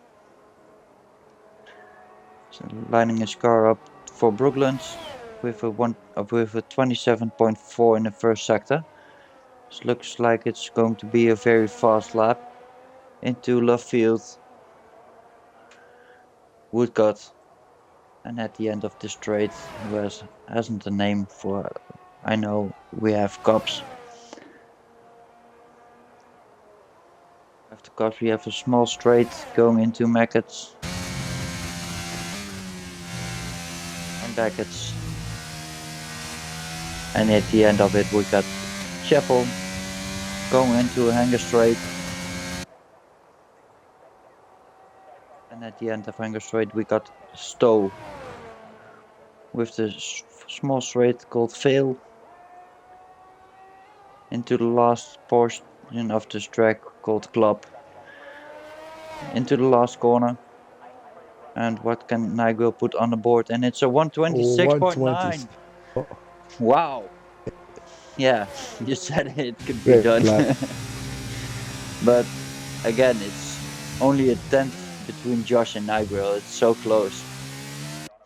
[SPEAKER 1] So lining his car up for Brooklands with a 27.4 in the first sector. This looks like it's going to be a very fast lap into left field. Woodcut, and at the end of the straight, who hasn't a name for. I know we have cops. After cops, we have a small straight going into Mackett's and Beckett's. And at the end of it, we got Chapel going into a hanger straight. And at the end of hanger straight, we got Stowe with the small straight called Vale into the last portion of this track called Club. Into the last corner. And what can Nigel put on the board? And it's a 126.9.
[SPEAKER 2] Oh,
[SPEAKER 1] Wow. Yeah, you said it could be
[SPEAKER 2] great
[SPEAKER 1] done.
[SPEAKER 2] lap.
[SPEAKER 1] But again, it's only a tenth between Josh and Nigel. It's so close.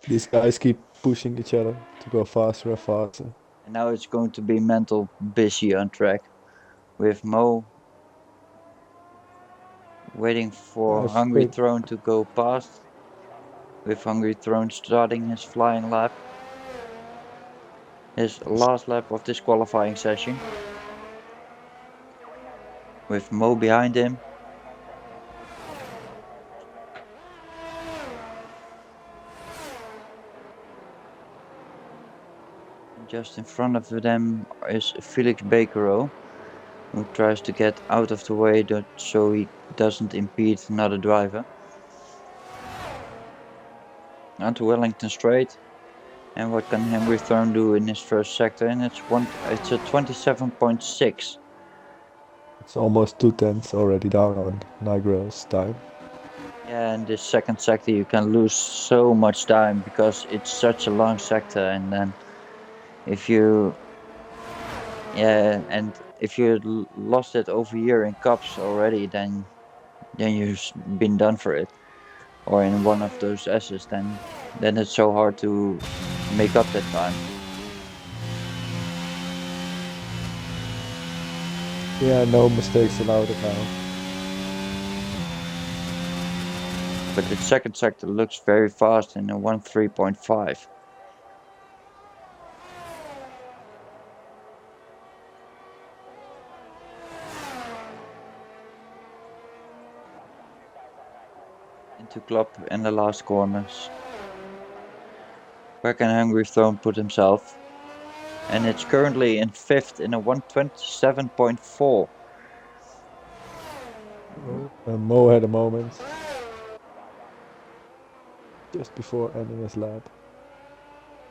[SPEAKER 2] These guys keep pushing each other to go faster and faster.
[SPEAKER 1] And now it's going to be mental busy on track with Mo waiting for Hungry Throne to go past. With Hungry Throne starting his flying lap. His last lap of this qualifying session. With Mo behind him. Just in front of them is Felix Bakero, who tries to get out of the way so he doesn't impede another driver. Onto Wellington Straight. And what can Henry Thorne do in his first sector? And it's a 27.6.
[SPEAKER 2] It's almost 2 tenths already down on Nigel's time.
[SPEAKER 1] Yeah, in this second sector you can lose so much time because it's such a long sector, and then if you lost it over here in cups already, then you've been done for it. Or in one of those S's, then it's so hard to make up that time.
[SPEAKER 2] Yeah, no mistakes allowed now.
[SPEAKER 1] But the second sector looks very fast in a 1.3.5. Into Klopp in the last corners. Where can Hungry Throne put himself? And it's currently in 5th in a 127.4.
[SPEAKER 2] And Mo had a moment just before ending his lap.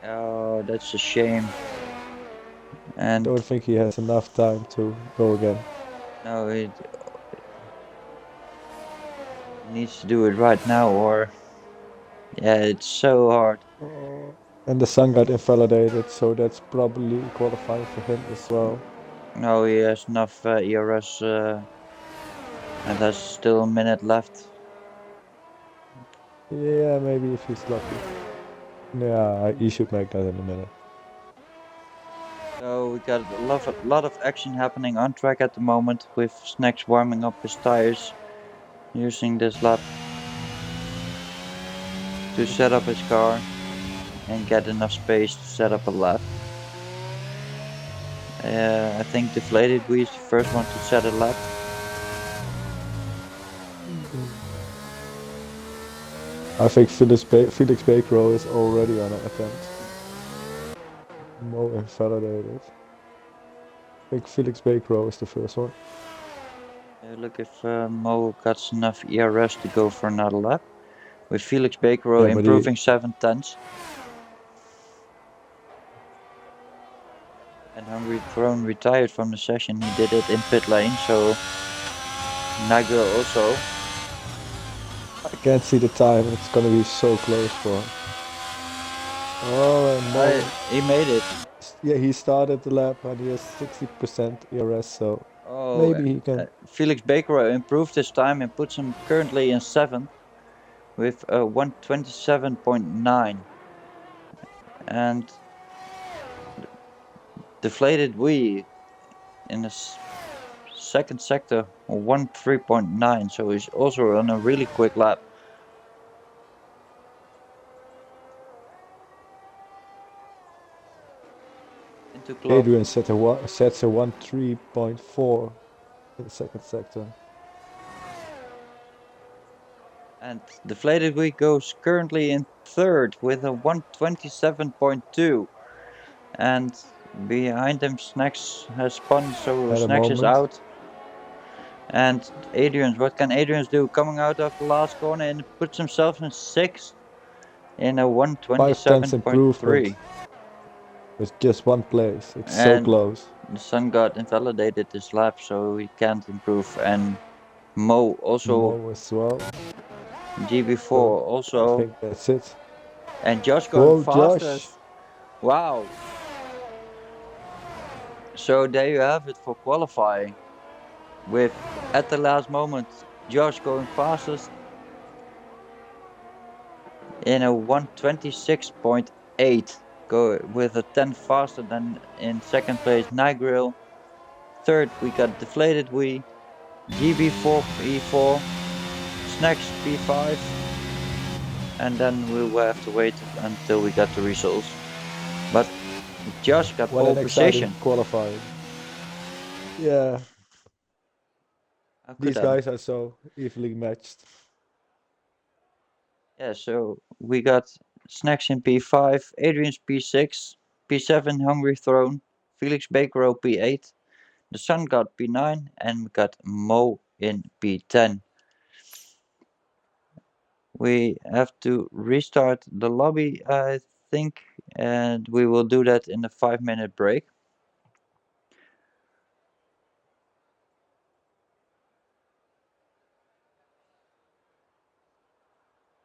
[SPEAKER 1] Oh, that's a shame. And
[SPEAKER 2] I don't think he has enough time to go again.
[SPEAKER 1] No, he needs to do it right now, or yeah, it's so hard.
[SPEAKER 2] And the sun got invalidated, so that's probably qualifying for him as well.
[SPEAKER 1] No, he has enough ERS, and there's still a minute left.
[SPEAKER 2] Yeah, maybe if he's lucky. Yeah, he should make that in a minute.
[SPEAKER 1] So we got a lot of action happening on track at the moment, with Snacks warming up his tires, using this lap to set up his car and get enough space to set up a lap. I think Deflated Wee is the first one to set a lap.
[SPEAKER 2] I think Felix Bakero is already on an attempt. Mo invalidated. I think Felix Bakero is the first one.
[SPEAKER 1] Look if Mo got enough ERS to go for another lap. With Felix Bakero improving 7 tenths. And Hungry Throne retired from the session. He did it in pit lane, so Nigel also.
[SPEAKER 2] I can't see the time. It's gonna be so close for him. Oh, and Mo.
[SPEAKER 1] He made it.
[SPEAKER 2] Yeah, he started the lap and he has 60% ERS, so maybe he can.
[SPEAKER 1] Felix Bakero improved his time and puts him currently in 7th with a 127.9. And Deflated Wee in the second sector 1.3.9, so he's also on a really quick lap.
[SPEAKER 2] Adrian sets a 1.3.4 in the second sector.
[SPEAKER 1] And Deflated Wee goes currently in 3rd with a 127.2. And behind him Snacks has spun, so Snacks is out. And what can Adrian do? Coming out of the last corner and puts himself in 6th in a 127.3.
[SPEAKER 2] With just one place. It's so close.
[SPEAKER 1] The sun got invalidated this lap, so he can't improve. And Mo also.
[SPEAKER 2] Mo as well.
[SPEAKER 1] GB4
[SPEAKER 2] So I
[SPEAKER 1] also,
[SPEAKER 2] think that's it.
[SPEAKER 1] and Josh going
[SPEAKER 2] Whoa, Josh!
[SPEAKER 1] fastest. Wow! So there you have it for qualifying. With at the last moment, Josh going fastest in a 126.8, go with a 10 faster than in second place Nigril. Third we got Deflated Wii, GB4 P4, Snacks P5, and then we will have to wait until we got the results. But Josh got
[SPEAKER 2] What
[SPEAKER 1] pole
[SPEAKER 2] an exciting
[SPEAKER 1] position.
[SPEAKER 2] qualifying. Yeah,
[SPEAKER 1] How could
[SPEAKER 2] these
[SPEAKER 1] that?
[SPEAKER 2] guys are so evenly matched.
[SPEAKER 1] Yeah, so we got Snacks in P5, Adrian's P6, P7 Hungry Throne, Felix Bakero P8, the Sun got P9, and we got Mo in P10. We have to restart the lobby, I think, and we will do that in a 5-minute break.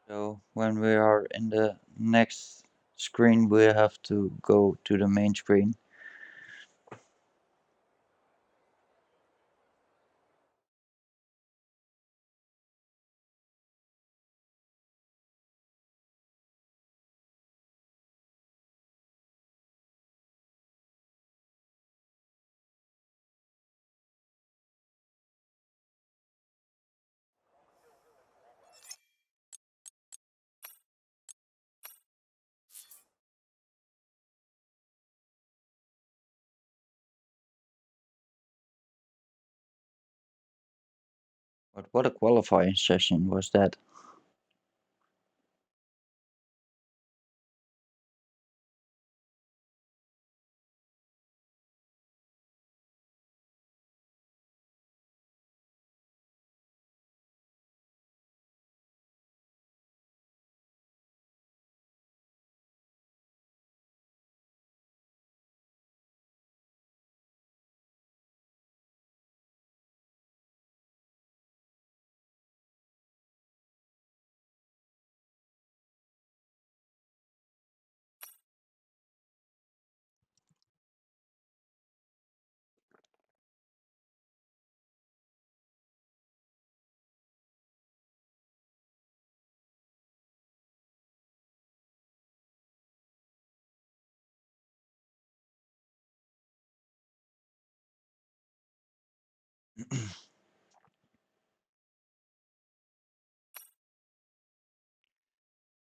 [SPEAKER 1] So when we are in the next screen, we have to go to the main screen. But what a qualifying session was that.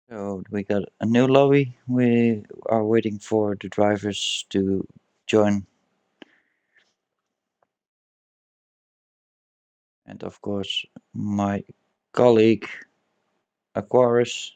[SPEAKER 1] So we got a new lobby. We are waiting for the drivers to join. And of course, my colleague Aquaris.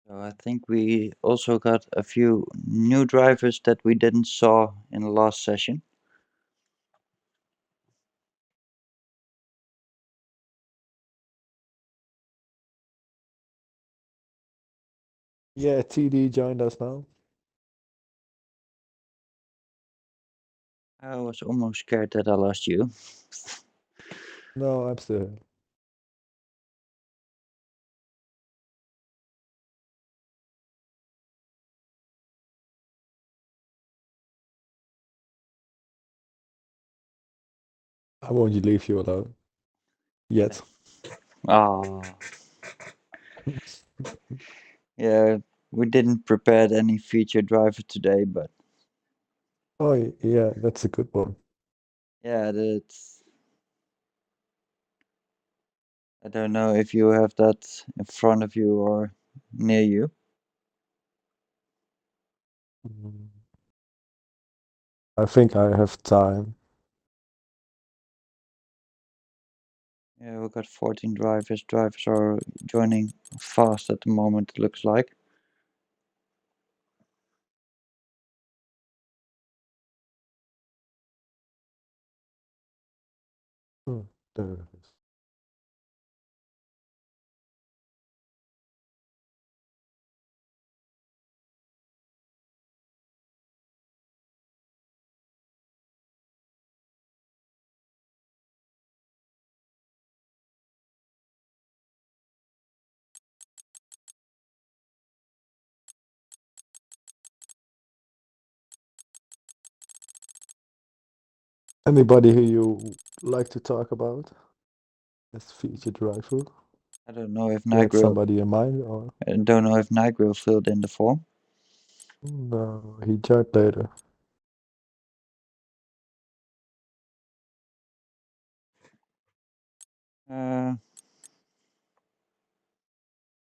[SPEAKER 1] So I think we also got a few new drivers that we didn't saw in the last session.
[SPEAKER 2] Yeah, TD joined us now.
[SPEAKER 1] I was almost scared that I lost you.
[SPEAKER 2] No, I'm still here. I won't leave you alone. Yet.
[SPEAKER 1] Oh, yeah. We didn't prepare any feature driver today, but
[SPEAKER 2] Oh, yeah, that's a good one.
[SPEAKER 1] yeah, that's. I don't know if you have that in front of you or near you.
[SPEAKER 2] Mm. I think I have time.
[SPEAKER 1] Yeah, we got 14 drivers. Drivers are joining fast at the moment, it looks like.
[SPEAKER 2] Hmm, there it is. Anybody who you like to talk about as feature driver?
[SPEAKER 1] I don't know if
[SPEAKER 2] You had
[SPEAKER 1] Nigro.
[SPEAKER 2] somebody in mind, or
[SPEAKER 1] I don't know if Nigro filled in the form.
[SPEAKER 2] no? He joined later.
[SPEAKER 1] Uh,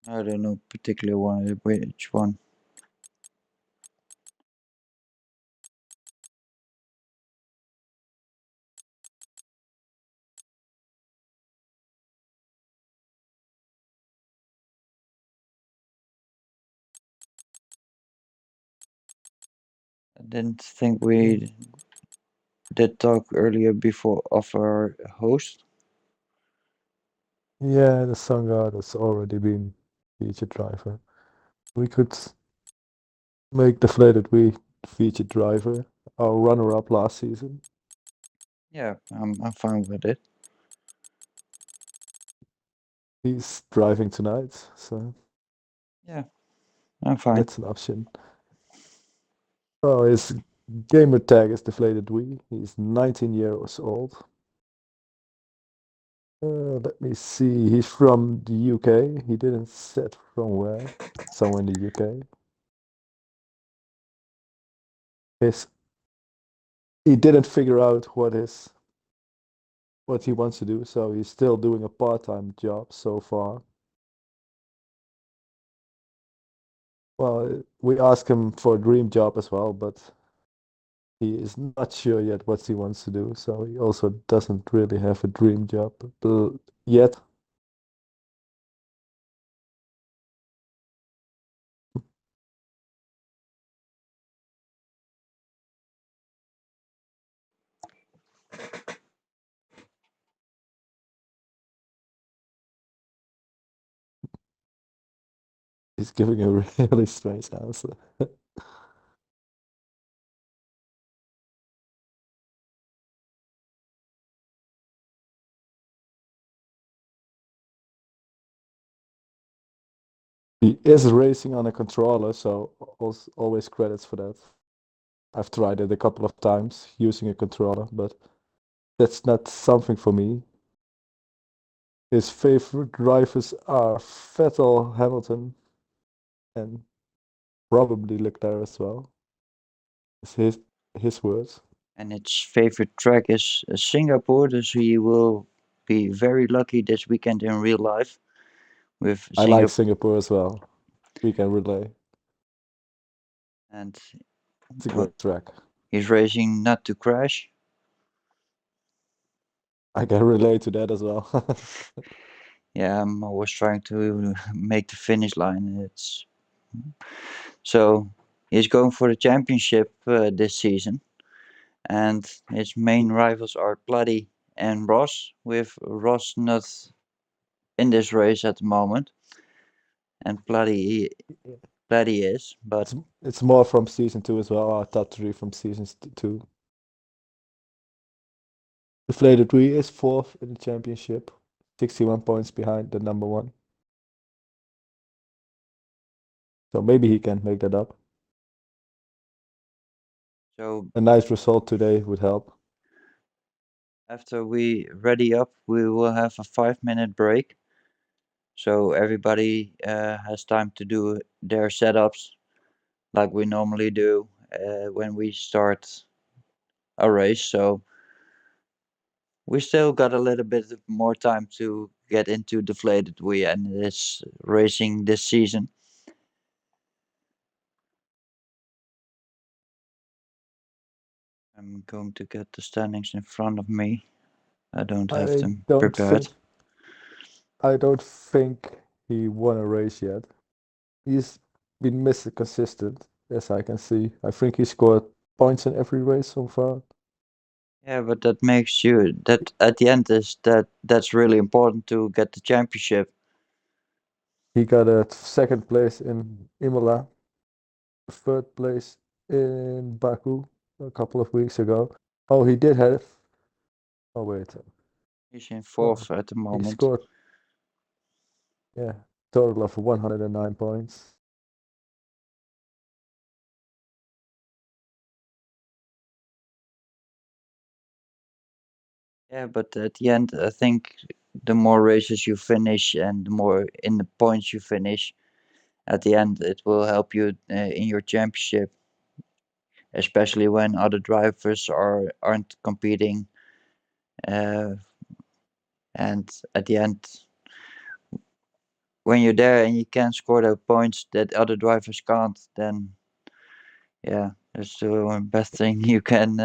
[SPEAKER 1] I don't know particular one which one. I didn't think
[SPEAKER 2] Mm.
[SPEAKER 1] we did talk earlier before of our host.
[SPEAKER 2] Yeah, the Sun God has already been feature driver. We could make the Flated We feature driver, our runner-up last season.
[SPEAKER 1] Yeah, I'm fine with it.
[SPEAKER 2] He's driving tonight, so
[SPEAKER 1] Yeah, I'm fine.
[SPEAKER 2] that's an option. Oh, his gamer tag is Deflated We. He's 19 years old. Let me see. He's from the UK. He didn't set from where. Somewhere in the UK. His he didn't figure out what he wants to do, so he's still doing a part-time job so far. Well, we asked him for a dream job as well, but he is not sure yet what he wants to do, so he also doesn't really have a dream job yet. He's giving a really strange answer. He is racing on a controller, so always credits for that. I've tried it a couple of times using a controller, but that's not something for me. His favorite drivers are Vettel, Hamilton, and probably Leclerc as well. It's his words.
[SPEAKER 1] And its favorite track is Singapore, so he will be very lucky this weekend in real life with
[SPEAKER 2] I like
[SPEAKER 1] Singapore.
[SPEAKER 2] Singapore as well. Weekend relay.
[SPEAKER 1] And
[SPEAKER 2] It's a
[SPEAKER 1] well,
[SPEAKER 2] great track.
[SPEAKER 1] he's racing not to crash.
[SPEAKER 2] I can relate to that as well.
[SPEAKER 1] Yeah, I'm always trying to make the finish line. It's so he's going for the championship this season, and his main rivals are Pluddy and Ross, with Ross not in this race at the moment, and Pluddy is, but
[SPEAKER 2] It's more from season two as well. Our top three from seasons two. Deflated Tree is fourth in the championship, 61 points behind the number one. So maybe he can make that up.
[SPEAKER 1] so
[SPEAKER 2] A nice result today would help.
[SPEAKER 1] after we ready up, we will have a 5-minute break. so everybody has time to do their setups like we normally do when we start a race. So we still got a little bit more time to get into deflated wheel and this racing this season. I'm going to get the standings in front of me. I don't have
[SPEAKER 2] I
[SPEAKER 1] them
[SPEAKER 2] don't
[SPEAKER 1] prepared.
[SPEAKER 2] think I don't think he won a race yet. He's been Mr. Consistent, as I can see. I think he scored points in every race so far.
[SPEAKER 1] Yeah, but that makes you that at the end is that's really important to get the championship.
[SPEAKER 2] He got a second place in Imola, third place in Baku a couple of weeks ago. Oh, he did have. Oh, wait.
[SPEAKER 1] He's in
[SPEAKER 2] Oh,
[SPEAKER 1] fourth at the
[SPEAKER 2] he
[SPEAKER 1] moment.
[SPEAKER 2] scored, yeah, total of 109 points.
[SPEAKER 1] Yeah, but at the end, I think the more races you finish and the more in the points you finish, at the end it will help you in your championship, especially when other drivers aren't competing. Uh, and at the end, when you're there and you can score the points that other drivers can't, then yeah, that's the best thing you can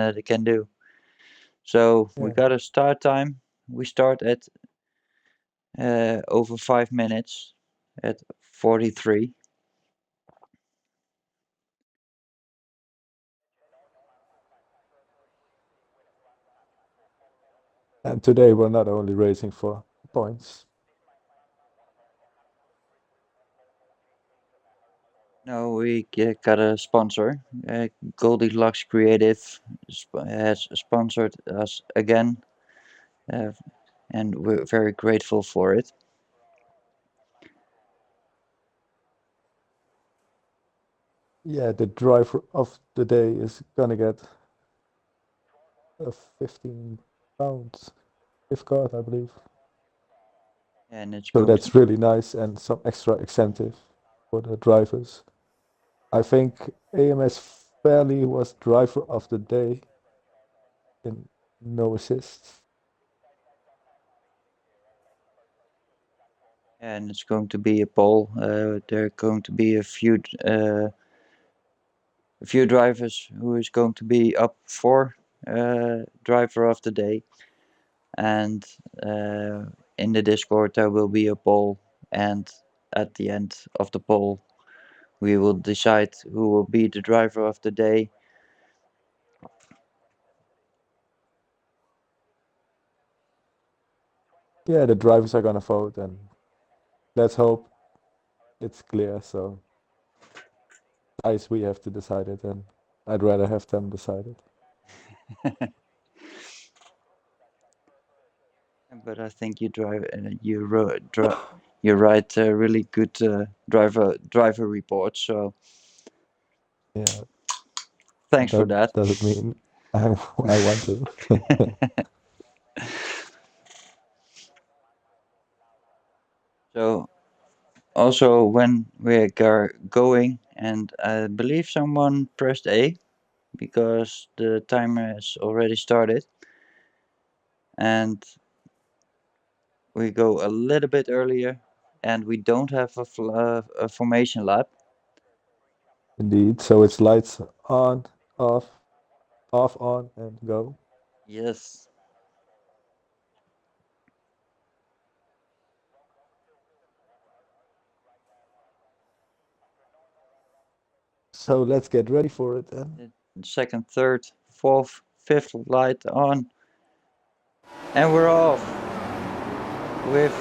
[SPEAKER 1] do. So we
[SPEAKER 2] Yeah.
[SPEAKER 1] got a start time. We start at over 5 minutes at 43.
[SPEAKER 2] And today we're not only racing for points.
[SPEAKER 1] No, we got a sponsor. Goldilocks Creative has sponsored us again, uh, and we're very grateful for it.
[SPEAKER 2] Yeah, the driver of the day is gonna get a 15 pounds gift card, I believe.
[SPEAKER 1] And it's
[SPEAKER 2] So
[SPEAKER 1] going to
[SPEAKER 2] that's really nice and some extra incentive for the drivers. I think AMS Fairley was driver of the day in no assists.
[SPEAKER 1] and it's going to be a poll. There are going to be a few drivers who is going to be up for driver of the day, and in the Discord there will be a poll, and at the end of the poll we will decide who will be the driver of the day.
[SPEAKER 2] Yeah, the drivers are gonna vote, and let's hope it's clear. So, guys, we have to decide it, and I'd rather have them decide it.
[SPEAKER 1] But I think you write really good driver reports. So
[SPEAKER 2] Yeah,
[SPEAKER 1] thanks for
[SPEAKER 2] that
[SPEAKER 1] that.
[SPEAKER 2] doesn't mean I want to.
[SPEAKER 1] So also when we are going, and I believe someone pressed A because the timer has already started, and we go a little bit earlier, and we don't have a formation lap.
[SPEAKER 2] Indeed. So it's lights on, off, off, on, and go.
[SPEAKER 1] Yes.
[SPEAKER 2] So let's get ready for it then.
[SPEAKER 1] Second, third, fourth, fifth light on, and we're off with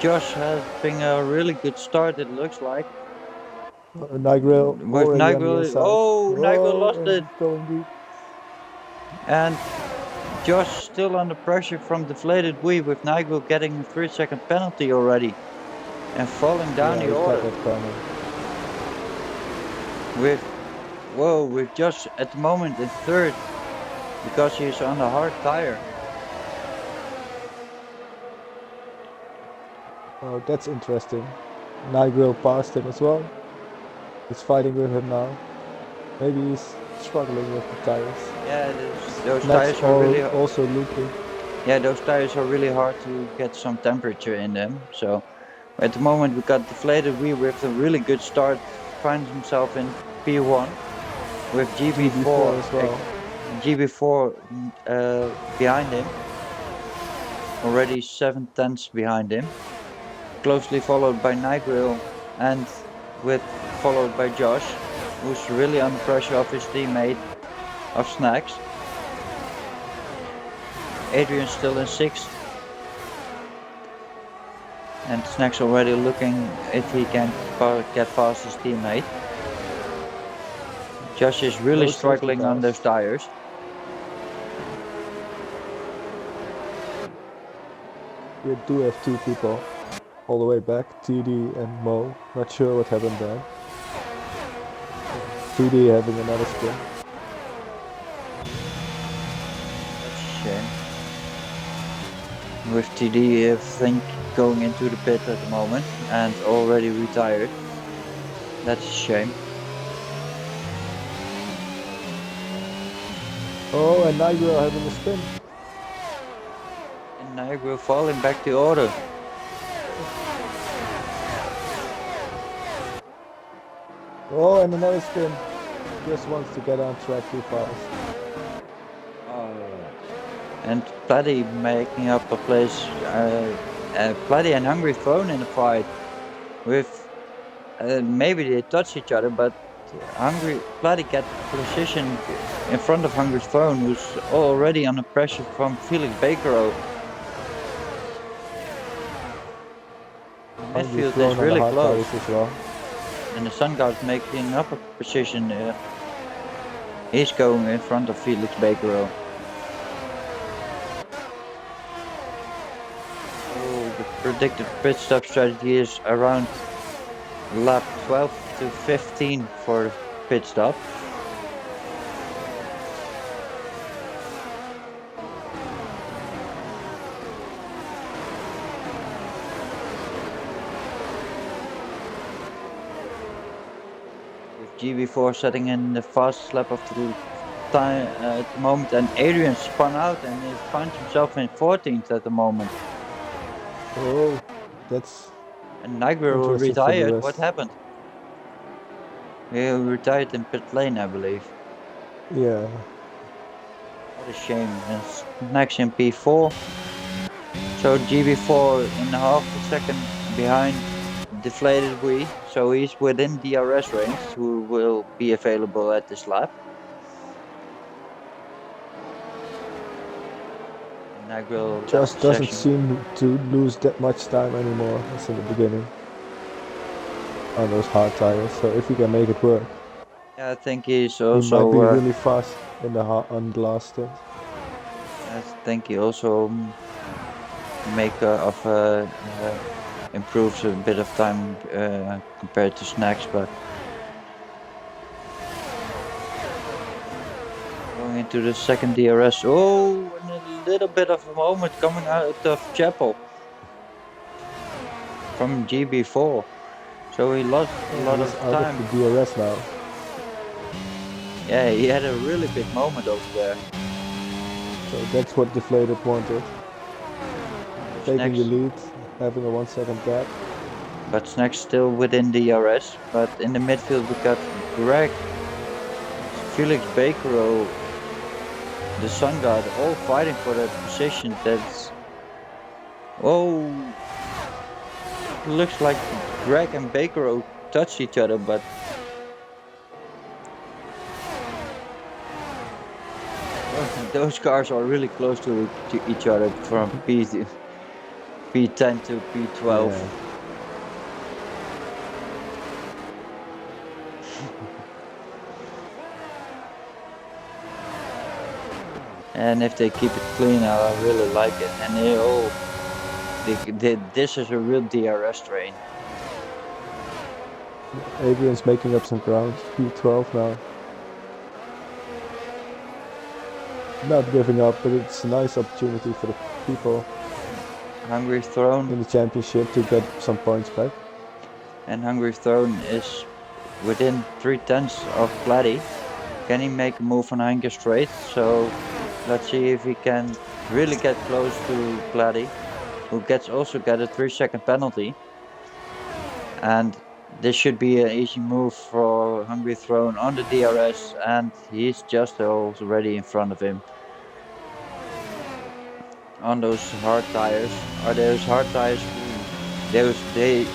[SPEAKER 1] Josh having a really good start. It looks like
[SPEAKER 2] Nigrail
[SPEAKER 1] with
[SPEAKER 2] already on the
[SPEAKER 1] Nigel.
[SPEAKER 2] inside.
[SPEAKER 1] Nigel
[SPEAKER 2] Oh,
[SPEAKER 1] lost it,
[SPEAKER 2] and going deep.
[SPEAKER 1] and Josh still under pressure from deflated wheel with Nigel getting a 3-second penalty already and falling down
[SPEAKER 2] Yeah,
[SPEAKER 1] the
[SPEAKER 2] he got
[SPEAKER 1] order
[SPEAKER 2] that coming.
[SPEAKER 1] with Josh at the moment in third because he's on a hard tire.
[SPEAKER 2] Oh, that's interesting. Nigel passed him as well. He's fighting with him now. Maybe he's struggling with the tires.
[SPEAKER 1] Yeah, those
[SPEAKER 2] Next,
[SPEAKER 1] tires are really
[SPEAKER 2] also looping.
[SPEAKER 1] yeah, those tires are really hard to get some temperature in them. So at the moment we got deflated wheel with a really good start, finds himself in P1 with GB4
[SPEAKER 2] as well.
[SPEAKER 1] GB4 behind him, already 7 tenths behind him, closely followed by Nigel and followed by Josh, who's really under pressure of his teammate of Snacks. Adrian's still in 6th. And Snacks already looking if he can get past his teammate. Josh is really struggling on those tires.
[SPEAKER 2] We do have 2 people all the way back, TD and Mo. Not sure what happened there. TD having another spin.
[SPEAKER 1] That's a shame. With TD, I think, going into the pit at the moment and already retired. That's a shame.
[SPEAKER 2] Oh, and Nigel having a spin.
[SPEAKER 1] And Nigel falling back to order.
[SPEAKER 2] Oh, and another spin. Just wants to get on track too fast.
[SPEAKER 1] And Platty making up a place. Platty and Hungry Phone in the fight. With maybe they touch each other, but Platty get position in front of Hungry's Phone, who's already under pressure from Felix Bakerow. Midfield is really close. And the Sun God's making up a position. He's going in front of Felix Bakerow. Oh, the predicted pit stop strategy is around lap 12 to 15 for the pit stop. With GB4 setting in the fastest lap of the time at the moment, and Adrian spun out and he finds himself in 14th at the moment.
[SPEAKER 2] Oh, that's...
[SPEAKER 1] And Nigel retired. What happened? He retired in pit lane, I believe.
[SPEAKER 2] Yeah.
[SPEAKER 1] What a shame. It's next in P4. So GB4 in half a second behind deflated Wii. So he's within DRS range, who will be available at this lap. Nigel
[SPEAKER 2] just doesn't seem to lose that much time anymore as in the beginning on those hard tires. So if he can make it work,
[SPEAKER 1] yeah, I think he's also.
[SPEAKER 2] He might be really fast in on the last stint.
[SPEAKER 1] I think he also improves a bit of time compared to Snacks, but going into the second DRS. Oh, and a little bit of a moment coming out of Chapel from GB4. So he lost a lot of time.
[SPEAKER 2] Out of the DRS now.
[SPEAKER 1] Yeah, he had a really big moment over there.
[SPEAKER 2] So that's what Deflated wanted. Taking the lead, having a 1 second gap.
[SPEAKER 1] But Snacks still within DRS. But in the midfield we got Greg, Felix Bakerow, the Sun God, all fighting for that position. That's... Oh, looks like Greg and Bakerow touched each other, but those cars are really close to each other from P10 to P12. Yeah. And if they keep it clean, I really like it. And this is a real DRS train.
[SPEAKER 2] Adrian's making up some ground. P12 now. Not giving up, but it's a nice opportunity for the people
[SPEAKER 1] Hungry Throne
[SPEAKER 2] in the championship to get some points back.
[SPEAKER 1] And Hungry Throne is within 3/10 of Platy. Can he make a move on Hanker straight? So let's see if he can really get close to Platy, who also get a 3-second penalty. And this should be an easy move for Hungry Throne on the DRS, and he's just already in front of him. On those hard tires, they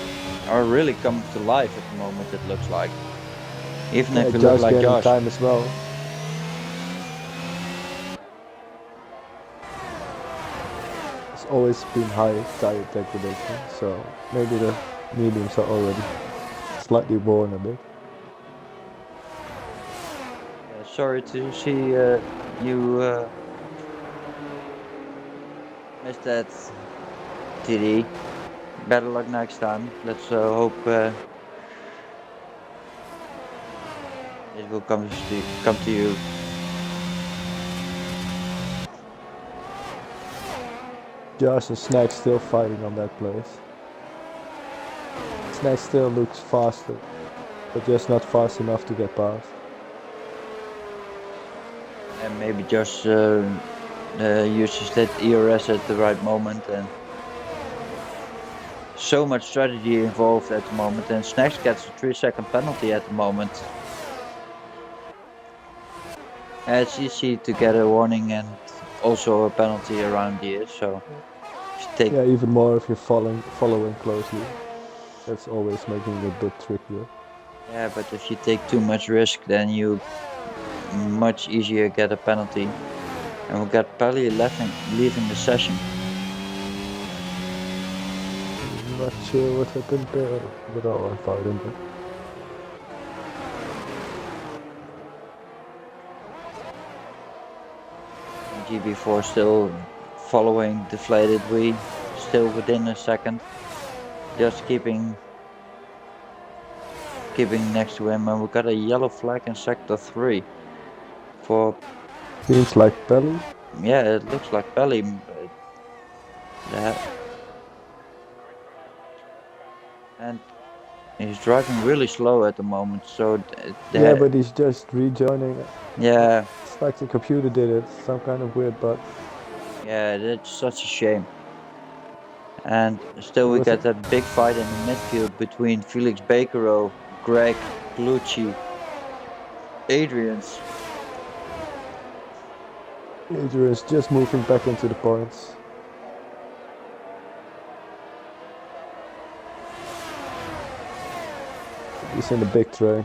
[SPEAKER 1] are really coming to life at the moment, it looks like. Even if you look like Josh.
[SPEAKER 2] Time as well. It's always been high tire degradation, so maybe the mediums are already slightly worn a bit.
[SPEAKER 1] Sorry to see you missed that, TD. Better luck next time. Let's hope it will come to you.
[SPEAKER 2] Josh and Snack still fighting on that place. Snack still looks faster, but just not fast enough to get past.
[SPEAKER 1] And maybe Josh uses that ERS at the right moment, and so much strategy involved at the moment, and Snacks gets a 3-second penalty at the moment. It's easy to get a warning and also a penalty around here, so
[SPEAKER 2] yeah, even more if you're following closely. That's always making it a bit trickier.
[SPEAKER 1] Yeah, but if you take too much risk, then you much easier get a penalty. And we got Pelly leaving the session.
[SPEAKER 2] I'm not sure what happened there, but I'll find him.
[SPEAKER 1] GB4 still following Deflated Wii, still within a second. Just keeping next to him, and we got a yellow flag in sector 3 for.
[SPEAKER 2] Seems like Pelly.
[SPEAKER 1] Yeah, it looks like Pelly. And he's driving really slow at the moment, so.
[SPEAKER 2] Yeah, but he's just rejoining.
[SPEAKER 1] Yeah.
[SPEAKER 2] It's like the computer did it. Some kind of weird bug.
[SPEAKER 1] Yeah, that's such a shame. And still we got that big fight in the midfield between Felix Bakero, Greg, Glucci, Adrian's
[SPEAKER 2] just moving back into the points. He's in the big train.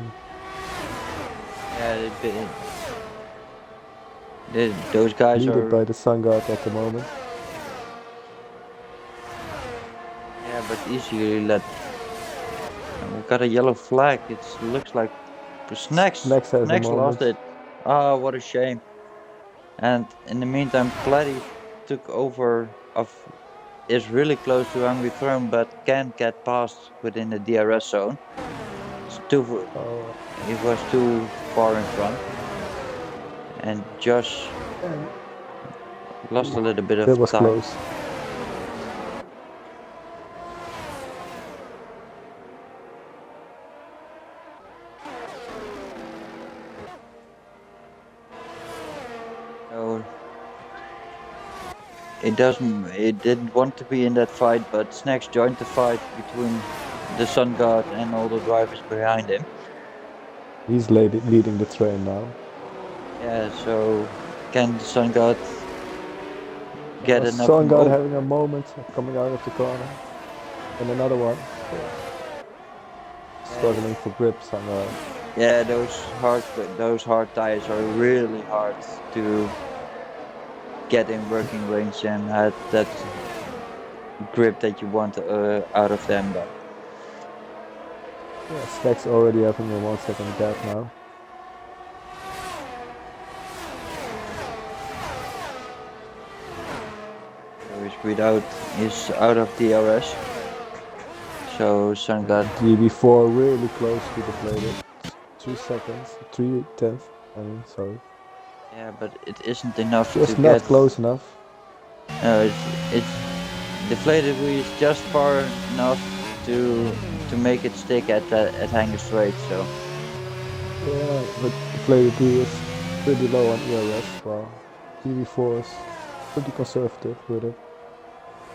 [SPEAKER 1] Yeah, those guys
[SPEAKER 2] leaded
[SPEAKER 1] are
[SPEAKER 2] by the Sun God at the moment.
[SPEAKER 1] Yeah, but easily let. We got a yellow flag. It looks like Snacks lost it. Oh, what a shame. And in the meantime, Platy took over is really close to Hungry Throne, but can't get past within the DRS zone. He was too far in front. And Josh lost a little bit of time.
[SPEAKER 2] That was close.
[SPEAKER 1] So it didn't want to be in that fight, but Snacks joined the fight between the Sun God and all the drivers behind him.
[SPEAKER 2] He's leading the train now.
[SPEAKER 1] Yeah, so can the Sun God get enough?
[SPEAKER 2] Sun God having a moment coming out of the corner. And another one. Struggling for grip somehow.
[SPEAKER 1] Yeah, those hard tires are really hard to get in working range and have that grip that you want out of them. But
[SPEAKER 2] yeah, Specs already having a 1 second gap now.
[SPEAKER 1] He's out of DRS. So Sun God.
[SPEAKER 2] GB4 really close to the plate. 3 seconds, 3/10. I mean, sorry.
[SPEAKER 1] Yeah, but it isn't enough
[SPEAKER 2] just to not close enough.
[SPEAKER 1] No, deflated wheel is just far enough to make it stick at hanger straight. So
[SPEAKER 2] Yeah, but deflated wheel is pretty low on ERS, while GB4 is pretty conservative with it.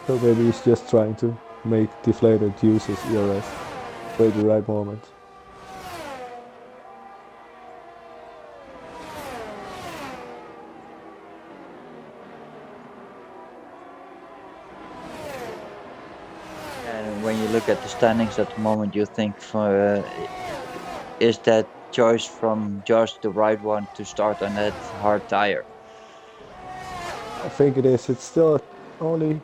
[SPEAKER 2] So maybe he's just trying to make deflated use his ERS. Wait the right moment.
[SPEAKER 1] and when you look at the standings at the moment, you think is that choice from Josh the right one to start on that hard tire?
[SPEAKER 2] I think it is. It's still only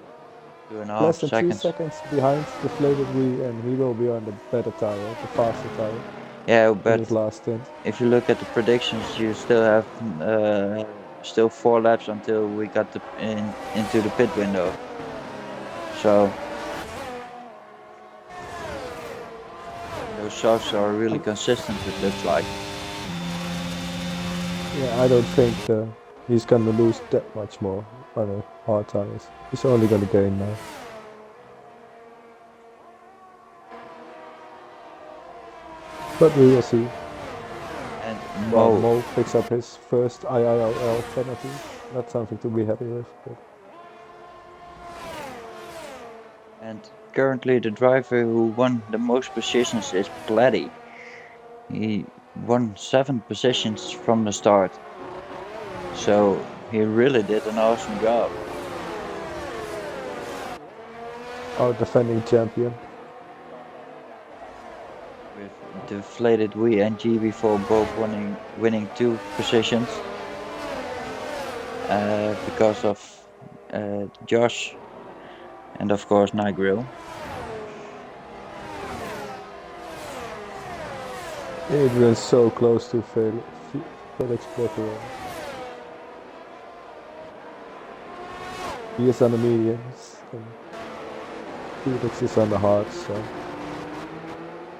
[SPEAKER 1] 2.5
[SPEAKER 2] less than 3
[SPEAKER 1] seconds.
[SPEAKER 2] seconds behind deflated wheel, and he will be on the better tire, the faster tire,
[SPEAKER 1] Yeah,
[SPEAKER 2] in
[SPEAKER 1] but
[SPEAKER 2] his last stint.
[SPEAKER 1] if you look at the predictions, you still have still 4 laps until we got into the pit window. So those shafts are really consistent, it looks like.
[SPEAKER 2] Yeah, I don't think he's gonna lose that much more on the hard tires. He's only gonna gain now. But we will see.
[SPEAKER 1] And
[SPEAKER 2] Well,
[SPEAKER 1] Mo,
[SPEAKER 2] Mo picks up his first IIRL penalty. Not something to be happy with. But
[SPEAKER 1] and currently the driver who won the most positions is Platty. He won 7 positions from the start. So he really did an awesome job.
[SPEAKER 2] our defending champion.
[SPEAKER 1] With deflated Wii and GB4 both winning 2 positions. Because of Josh and of course Nigel.
[SPEAKER 2] Adrian's so close to Felix Becquerel. He is on the mediums, and Felix is on the hards, so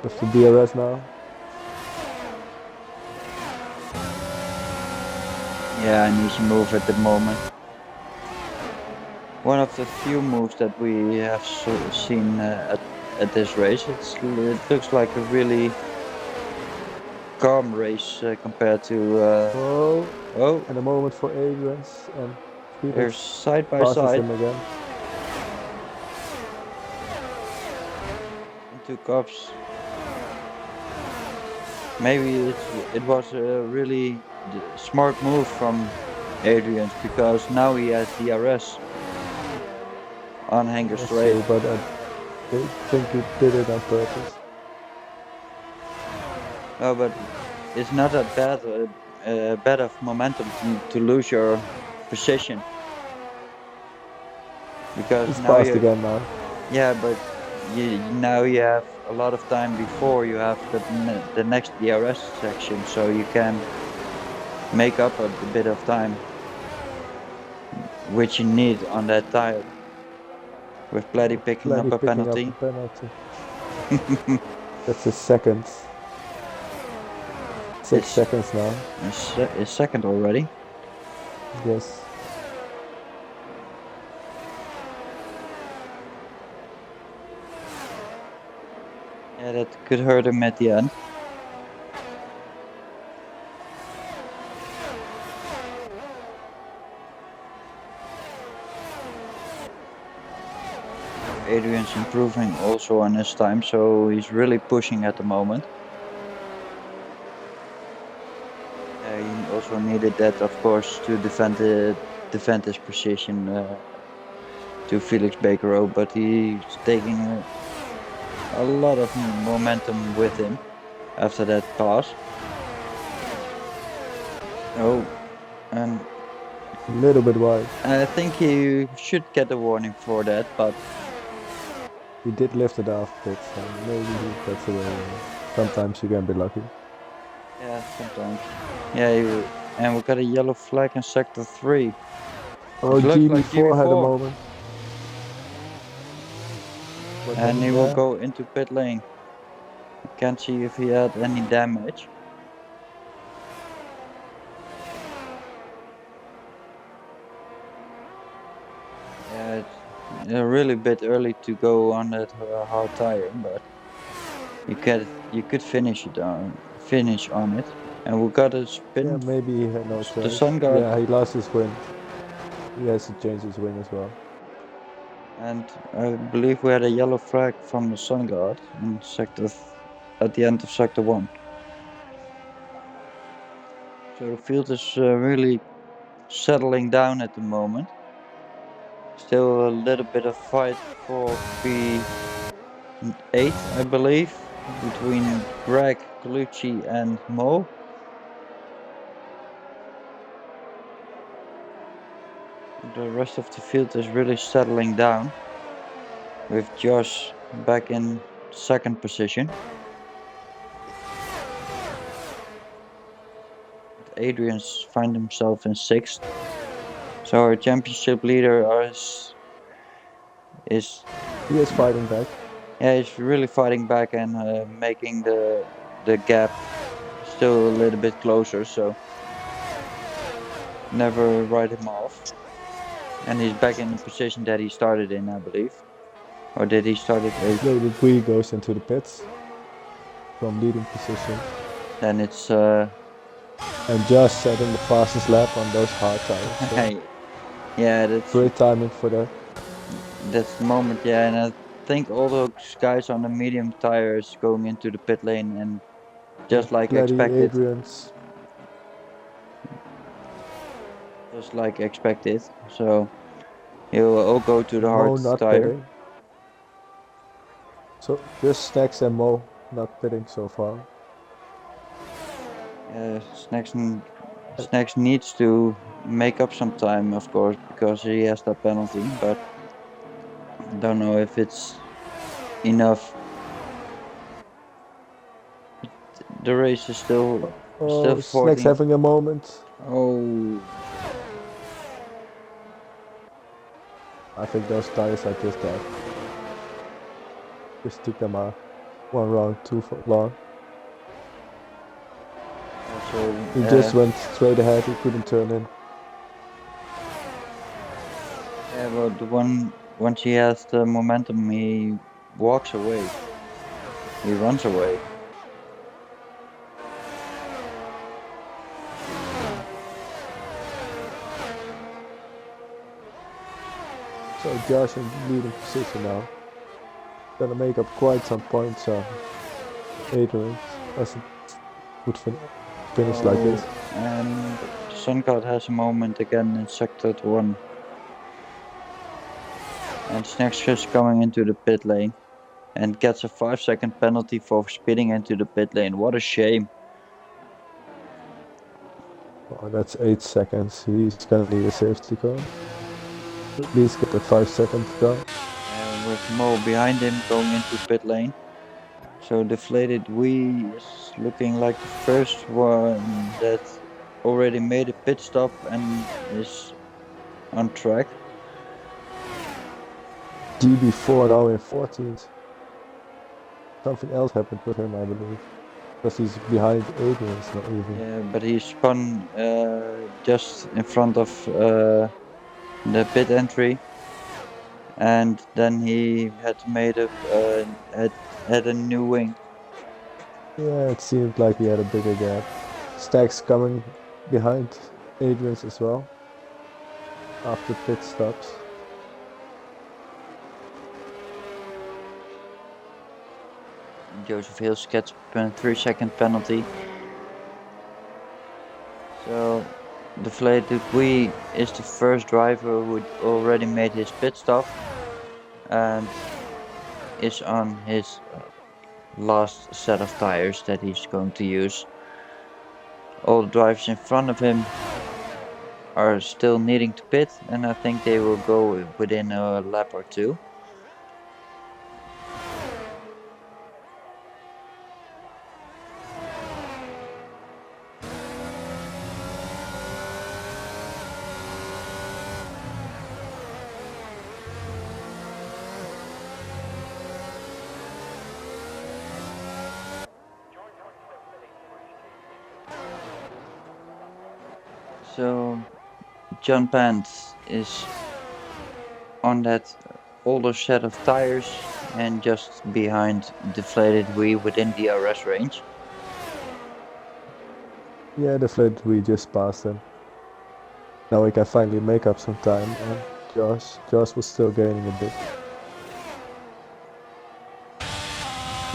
[SPEAKER 2] with the DRS now.
[SPEAKER 1] Yeah, an easy move at the moment. One of the few moves that we have seen at this race. It looks like a really calm race compared to.
[SPEAKER 2] Oh, and a moment for Adrian's, and
[SPEAKER 1] They're
[SPEAKER 2] Felix
[SPEAKER 1] side by
[SPEAKER 2] passes
[SPEAKER 1] side.
[SPEAKER 2] him again.
[SPEAKER 1] Two cops. Maybe it was a really smart move from Adrian because now he has DRS on hanger
[SPEAKER 2] That's
[SPEAKER 1] straight.
[SPEAKER 2] true, but I think he did it on purpose.
[SPEAKER 1] No, but it's not that bad of momentum to lose your position. Because
[SPEAKER 2] He's
[SPEAKER 1] now
[SPEAKER 2] fast again now.
[SPEAKER 1] Yeah, but now you have a lot of time before you have the next DRS section, so you can make up a bit of time, which you need on that tire. With Platty picking up a penalty.
[SPEAKER 2] That's a second. 6 seconds now.
[SPEAKER 1] Is second already?
[SPEAKER 2] Yes.
[SPEAKER 1] Yeah, that could hurt him at the end. Adrian's improving also on his time, so he's really pushing at the moment. He also needed that, of course, to defend his position to Felix Becquerel, but he's taking a lot of momentum with him after that pass. Oh, and
[SPEAKER 2] a little bit wide.
[SPEAKER 1] I think he should get a warning for that, but
[SPEAKER 2] he did lift it off a bit, so maybe he gets away. Sometimes you can be lucky.
[SPEAKER 1] Yeah, sometimes. Yeah, and we got a yellow flag in sector 3.
[SPEAKER 2] Oh, GB4 had a moment.
[SPEAKER 1] And he will go into pit lane. Can't see if he had any damage. Yeah, a really bit early to go on that hard tire, but you could finish on it, and we got a
[SPEAKER 2] Yeah,
[SPEAKER 1] spin.
[SPEAKER 2] maybe he had no
[SPEAKER 1] The
[SPEAKER 2] choice.
[SPEAKER 1] sun guard,
[SPEAKER 2] Yeah, he lost his wing. He has to change his wing as well.
[SPEAKER 1] and I believe we had a yellow flag from the sun guard in at the end of sector 1. So the field is really settling down at the moment. Still a little bit of fight for P8, I believe, between Greg, Colucci, and Mo. The rest of the field is really settling down, with Josh back in second position. Adrian's find himself in sixth. So our championship leader is
[SPEAKER 2] He is fighting back.
[SPEAKER 1] yeah, he's really fighting back and making the gap still a little bit closer. So never write him off. And he's back in the position that he started in, I believe. Or did he start at 8?
[SPEAKER 2] David Wee goes into the pits from leading position.
[SPEAKER 1] Then it's
[SPEAKER 2] And Josh setting the fastest lap on those hard tires. So
[SPEAKER 1] yeah, that's
[SPEAKER 2] great timing for that.
[SPEAKER 1] that's the moment. Yeah, and I think all those guys on the medium tires going into the pit lane, and just like
[SPEAKER 2] Bloody
[SPEAKER 1] expected,
[SPEAKER 2] Adrian's.
[SPEAKER 1] So he'll all go to the
[SPEAKER 2] Mo
[SPEAKER 1] hard
[SPEAKER 2] not
[SPEAKER 1] tire.
[SPEAKER 2] pitting. So just Snacks and Mo not pitting so far.
[SPEAKER 1] Snacks needs to make up some time, of course, because he has that penalty, but don't know if it's enough. The race is still
[SPEAKER 2] Oh,
[SPEAKER 1] 14.
[SPEAKER 2] Snacks having a moment.
[SPEAKER 1] Oh,
[SPEAKER 2] I think those tires are just dead. Just took them out. One round too long.
[SPEAKER 1] so
[SPEAKER 2] He just went straight ahead, he couldn't turn in.
[SPEAKER 1] yeah, but once he has the momentum, he walks away. He runs away.
[SPEAKER 2] So Josh in leading position now. Gonna make up quite some points on Adrian as a good finish like this.
[SPEAKER 1] And Suncard has a moment again in sector 1. And Snacks is coming into the pit lane and gets a 5-second penalty for speeding into the pit lane. What a shame.
[SPEAKER 2] Oh, that's 8 seconds. He's gonna need a safety car. At least get the 5-second car.
[SPEAKER 1] With Mo behind him going into pit lane. So Deflated Wee is looking like the first one that already made a pit stop and is on track.
[SPEAKER 2] GB4 now in 14th. Something else happened with him, I believe. Because he's behind Adrian, it's not even.
[SPEAKER 1] Yeah, but he spun just in front of the pit entry, and then he had made had a new wing.
[SPEAKER 2] Yeah, it seemed like he had a bigger gap. Stacks coming behind Adrian's as well. After pit stops.
[SPEAKER 1] Joseph Hills gets a 3-second penalty. So Deflated Wee is the first driver who already made his pit stop and is on his last set of tires that he's going to use. All the drivers in front of him are still needing to pit, and I think they will go within a lap or two. So John Pant is on that older set of tires and just behind deflated wheel within the DRS range.
[SPEAKER 2] Yeah, deflated we just passed him. Now we can finally make up some time, and Josh was still gaining a bit.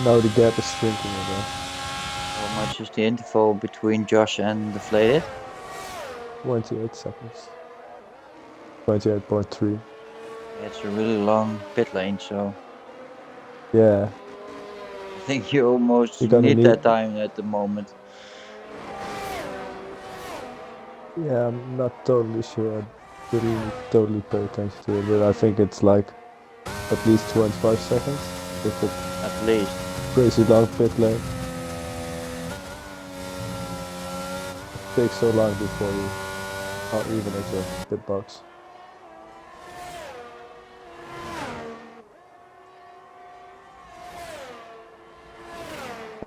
[SPEAKER 2] Now the gap is shrinking again.
[SPEAKER 1] How much is the interval between Josh and deflated?
[SPEAKER 2] 28 seconds. 28.3.
[SPEAKER 1] It's a really long pit lane, so
[SPEAKER 2] Yeah,
[SPEAKER 1] I think you almost
[SPEAKER 2] you're gonna
[SPEAKER 1] need
[SPEAKER 2] need.
[SPEAKER 1] that time at the moment.
[SPEAKER 2] Yeah, I'm not totally sure. I didn't totally pay attention to it, but I think it's like at least 25 seconds. If it's
[SPEAKER 1] At least.
[SPEAKER 2] crazy long pit lane. It takes so long before you are even at your pit box.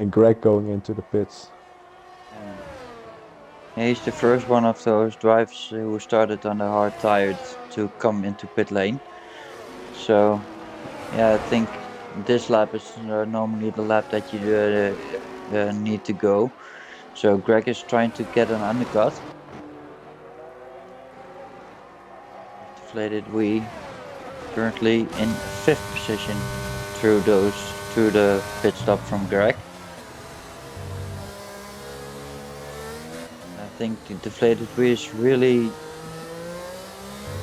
[SPEAKER 2] And Greg going into the pits.
[SPEAKER 1] He's the first one of those drivers who started on the hard tires to come into pit lane. So, yeah, I think this lap is normally the lap that you need to go. So Greg is trying to get an undercut. Deflated we currently in 5th position through the pit stop from Greg. I think the deflated wheel is really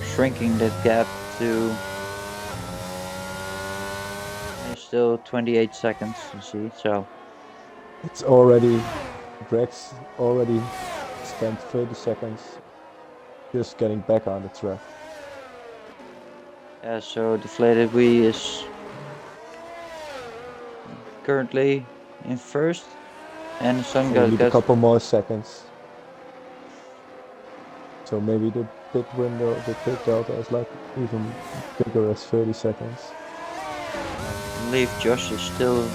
[SPEAKER 1] shrinking that gap to still 28 seconds, you see, so
[SPEAKER 2] It's already, Greg's already spent 30 seconds just getting back on the track.
[SPEAKER 1] yeah, so deflated wheel is currently in 1st, and the sun
[SPEAKER 2] We need a
[SPEAKER 1] got
[SPEAKER 2] couple more seconds. So maybe the pit window, the pit delta is like even bigger as 30 seconds.
[SPEAKER 1] I believe Josh is still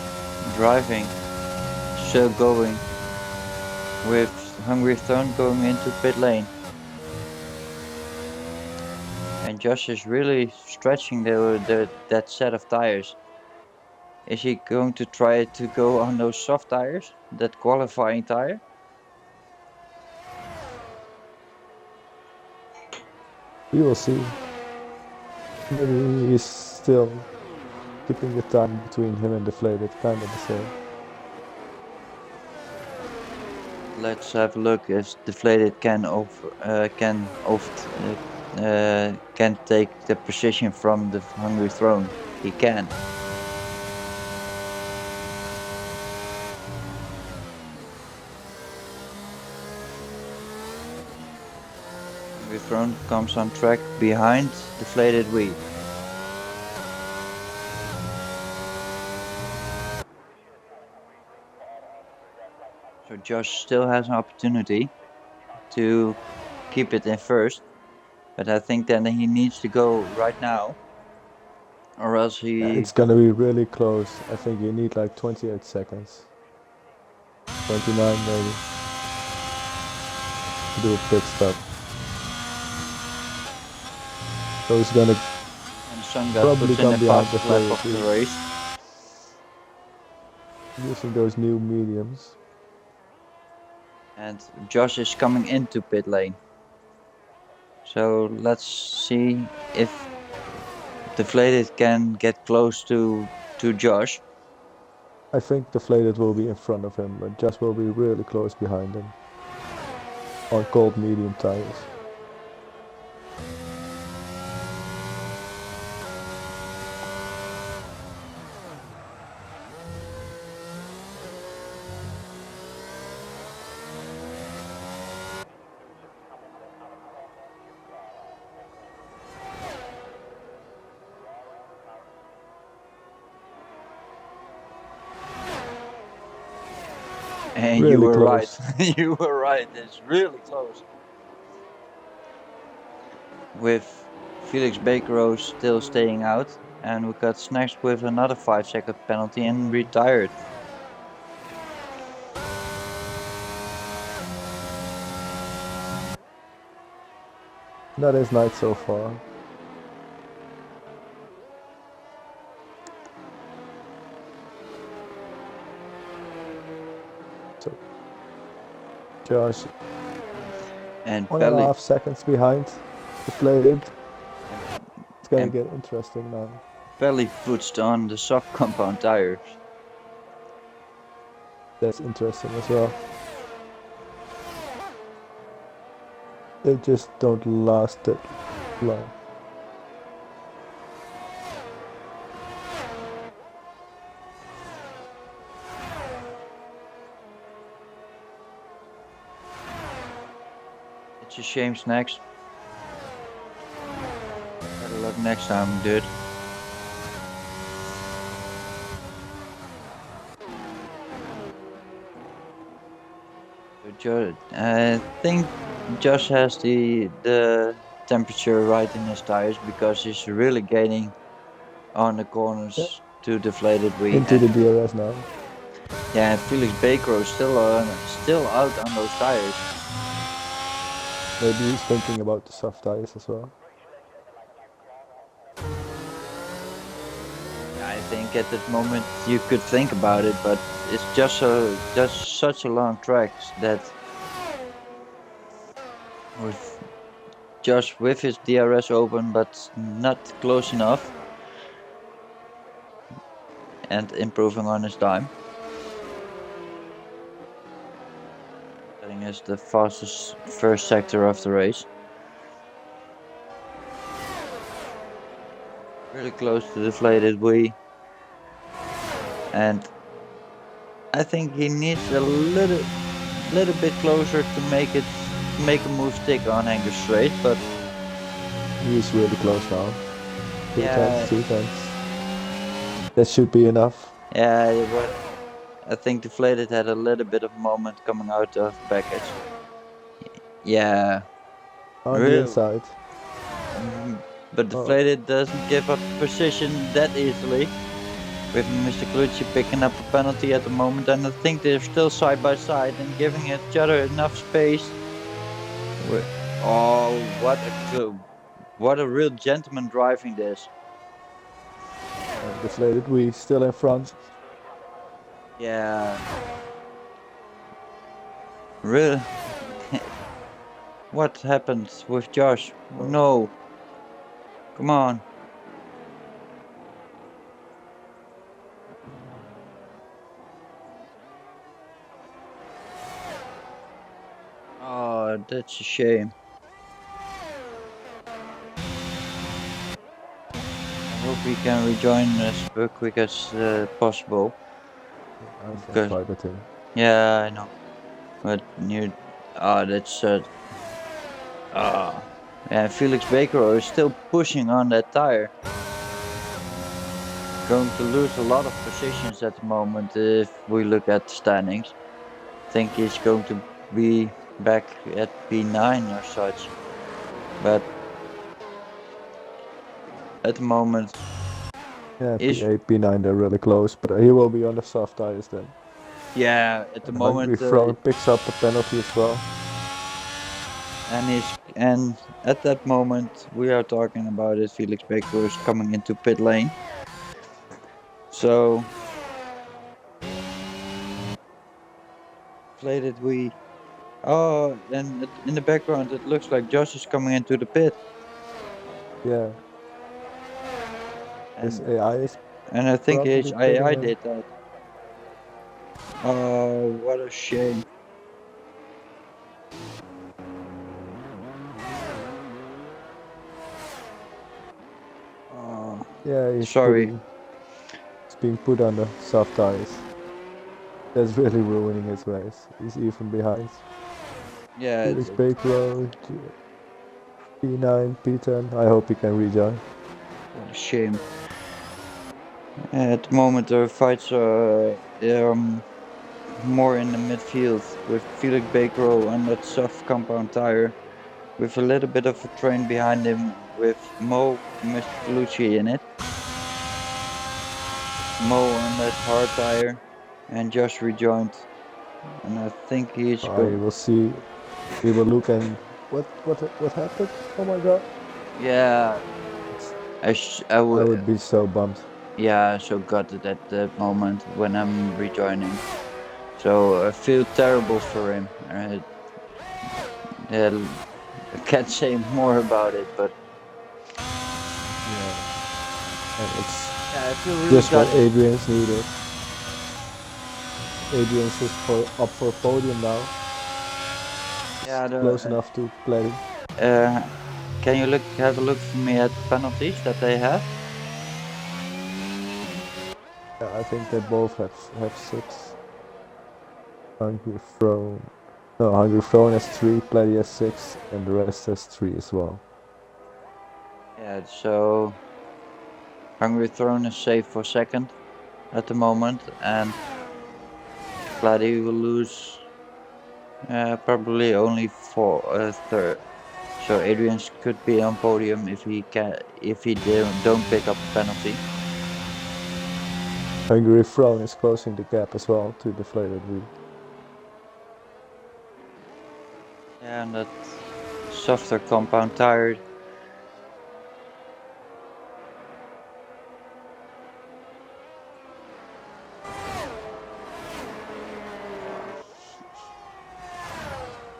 [SPEAKER 1] driving, still going with Hungry Throne going into pit lane. And Josh is really stretching that set of tires. Is he going to try to go on those soft tires, that qualifying tire?
[SPEAKER 2] We will see. Maybe he's still keeping the time between him and deflated kind of the same.
[SPEAKER 1] Let's have a look if deflated can take the position from the Hungry Throne. He can. Hungry Throne comes on track behind deflated wheel. So Josh still has an opportunity to keep it in 1st, but I think then he needs to go right now, or else he.
[SPEAKER 2] Yeah, it's gonna be really close. I think you need like 28 seconds. 29 maybe. To do a pit stop. So he's gonna
[SPEAKER 1] And Sungat
[SPEAKER 2] probably
[SPEAKER 1] puts in
[SPEAKER 2] come
[SPEAKER 1] the
[SPEAKER 2] behind
[SPEAKER 1] fastest lap of the
[SPEAKER 2] deflated
[SPEAKER 1] race.
[SPEAKER 2] using those new mediums.
[SPEAKER 1] And Josh is coming into pit lane. So let's see if deflated can get close to Josh.
[SPEAKER 2] I think deflated will be in front of him, but Josh will be really close behind him. On cold medium tires.
[SPEAKER 1] And
[SPEAKER 2] Really
[SPEAKER 1] you were
[SPEAKER 2] close.
[SPEAKER 1] right. You were right. It's really close. With Felix Bakerow still staying out, and we got snacks with another 5-second penalty and retired.
[SPEAKER 2] That is nice so far. Josh,
[SPEAKER 1] and
[SPEAKER 2] 1.5 seconds behind the Flated. It's gonna
[SPEAKER 1] and
[SPEAKER 2] get interesting now.
[SPEAKER 1] belly foots on the soft compound tires.
[SPEAKER 2] That's interesting as well. They just don't last that long.
[SPEAKER 1] It's a shame, Snacks. Better luck next time, dude. I think Josh has the temperature right in his tires because he's really gaining on the corners to deflated wheel.
[SPEAKER 2] Into the DRS now.
[SPEAKER 1] Yeah, Felix Baker is still out on those tires.
[SPEAKER 2] Maybe he's thinking about the soft tires as well.
[SPEAKER 1] I think at that moment you could think about it, but it's just such a long track that with Josh with his DRS open but not close enough and improving on his time. Getting us the fastest first sector of the race. Really close to the deflated wheel. And I think he needs a little bit closer to make a move stick on Angus straight, but
[SPEAKER 2] he's really close now. Two
[SPEAKER 1] yeah,
[SPEAKER 2] tenths. That should be enough.
[SPEAKER 1] Yeah, but I think deflated had a little bit of moment coming out of package. Yeah,
[SPEAKER 2] on the inside.
[SPEAKER 1] But deflated doesn't give up position that easily. With Mr. Clucci picking up a penalty at the moment, and I think they're still side by side and giving each other enough space. Oh, what a real gentleman driving this.
[SPEAKER 2] Deflated, we still in front.
[SPEAKER 1] Yeah. Real. What happened with Josh? No. Come on. Oh, that's a shame. I hope we can rejoin as quick as possible.
[SPEAKER 2] I can try with him.
[SPEAKER 1] Yeah, I know. But you, that's yeah, Felix Baker is still pushing on that tire. Going to lose a lot of positions at the moment if we look at the standings. I think he's going to be back at P9 or such. But at the moment,
[SPEAKER 2] yeah, P8, P9, they're really close, but he will be on the soft tires then.
[SPEAKER 1] Yeah, at the moment,
[SPEAKER 2] picks up a penalty as well.
[SPEAKER 1] And at that moment we are talking about it. Felix Baker is coming into pit lane. So played it we. Oh, and in the background it looks like Josh is coming into the pit.
[SPEAKER 2] Yeah.
[SPEAKER 1] And
[SPEAKER 2] AI is.
[SPEAKER 1] And I think his AI did that. Oh, what a shame. Oh,
[SPEAKER 2] yeah, he's
[SPEAKER 1] sorry.
[SPEAKER 2] He's being put on the soft tires. That's really ruining his race. He's even behind.
[SPEAKER 1] Yeah.
[SPEAKER 2] Felix Baker, P9, P10. I hope he can rejoin.
[SPEAKER 1] What a shame. At the moment the fights are more in the midfield with Felix Baker on that soft compound tire with a little bit of a train behind him with Mo Mr. in it. Mo on that hard tire and Josh rejoined. And I think he's
[SPEAKER 2] going. We'll see. We will look and what happened? Oh my god.
[SPEAKER 1] Yeah. I
[SPEAKER 2] would be so bummed.
[SPEAKER 1] Yeah, so gutted at that moment when I'm rejoining. So I feel terrible for him. Yeah, I can't say more about it, but
[SPEAKER 2] Yeah, and it's
[SPEAKER 1] yeah, I feel really
[SPEAKER 2] just what
[SPEAKER 1] gutted.
[SPEAKER 2] Adrian's needed. Adrian's is up for podium now.
[SPEAKER 1] Yeah,
[SPEAKER 2] Close enough to play.
[SPEAKER 1] uh, can you have a look for me at penalties that they have?
[SPEAKER 2] Yeah, I think they both have 6. Hungry Throne. No, Hungry Throne has 3, Plenty has 6, and the rest has 3 as well.
[SPEAKER 1] Yeah, so Hungry Throne is safe for second at the moment, and Bloody will lose probably only for third. So Adrian could be on podium if he don't pick up a penalty.
[SPEAKER 2] Hungry Throne is closing the gap as well to Deflated Wheel.
[SPEAKER 1] Yeah, and that softer compound tire.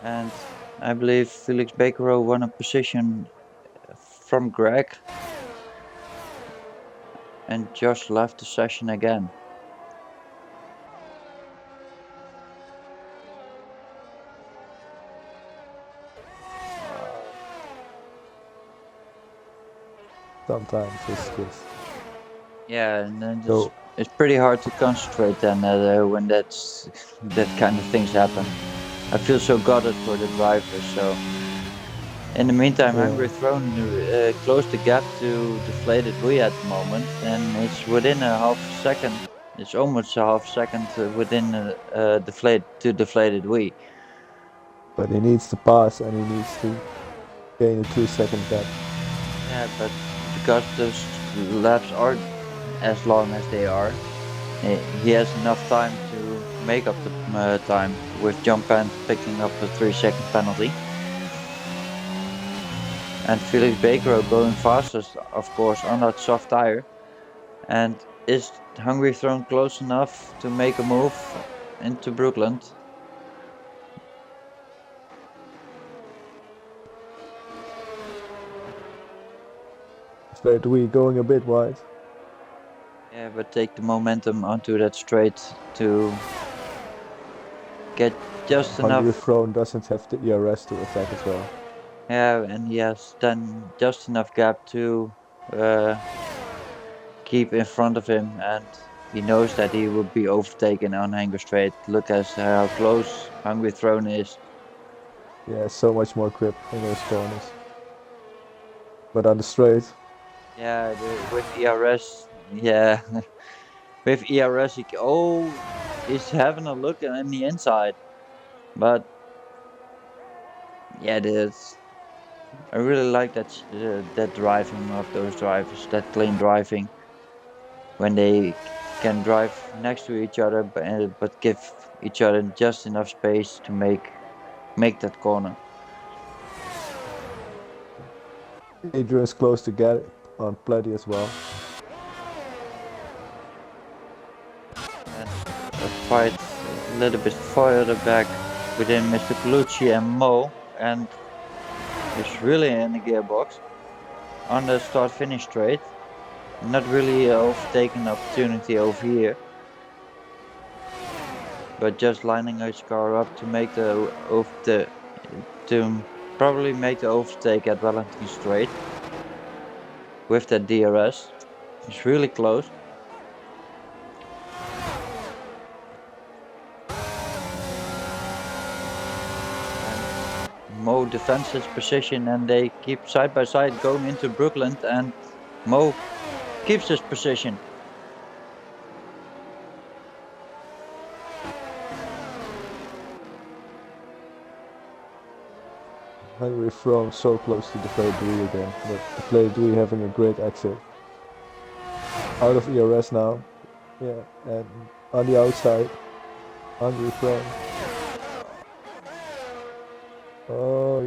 [SPEAKER 1] And I believe Felix Bakero won a position from Greg, and Josh left the session again.
[SPEAKER 2] Sometimes it's just.
[SPEAKER 1] Yeah, and then
[SPEAKER 2] So,
[SPEAKER 1] it's pretty hard to concentrate then when that kind of things happen. I feel so gutted for the drivers. So in the meantime,
[SPEAKER 2] yeah.
[SPEAKER 1] Hungry Throne closed the gap to Deflated Wii at the moment, and it's within a half second. It's almost a half second within Deflated Wii.
[SPEAKER 2] But he needs to pass and he needs to gain a 2-second gap.
[SPEAKER 1] Yeah, but because those laps are as long as they are, he has enough time to make up the time with jump and picking up a 3-second penalty. And Felix Baker going fastest, of course, on that soft tire. And is Hungry Throne close enough to make a move into Brookland?
[SPEAKER 2] Deflated Wheel going a bit wide.
[SPEAKER 1] Yeah, but take the momentum onto that straight to get just
[SPEAKER 2] Hungry
[SPEAKER 1] enough.
[SPEAKER 2] Throne doesn't have the ERS to attack as well.
[SPEAKER 1] Yeah, and he has then just enough gap to uh, keep in front of him, and he knows that he will be overtaken on Hanger Straight. Look at how close Hungry Throne is.
[SPEAKER 2] Yeah, so much more grip in those corners. But on the straight,
[SPEAKER 1] Yeah, with ERS, yeah, with ERS, he's having a look on the inside, but yeah, I really like that driving of those drivers, that clean driving when they can drive next to each other, but give each other just enough space to make that corner.
[SPEAKER 2] Adrian's close to get it on Plenty as well.
[SPEAKER 1] And a fight a little bit further back within Mr. Colucci and Mo, and it's really in the gearbox on the start finish straight. Not really overtaking the opportunity over here, but just lining his car up to make to probably make the overtake at Wellington Straight with that DRS. It's really close. And Mo defends his position, and they keep side by side going into Brookland, and Mo keeps his position.
[SPEAKER 2] Hungry Throne so close to Deflated Wheel again, but Deflated Wheel having a great exit. Out of ERS now. Yeah, and on the outside, Hungry Throne. Oh,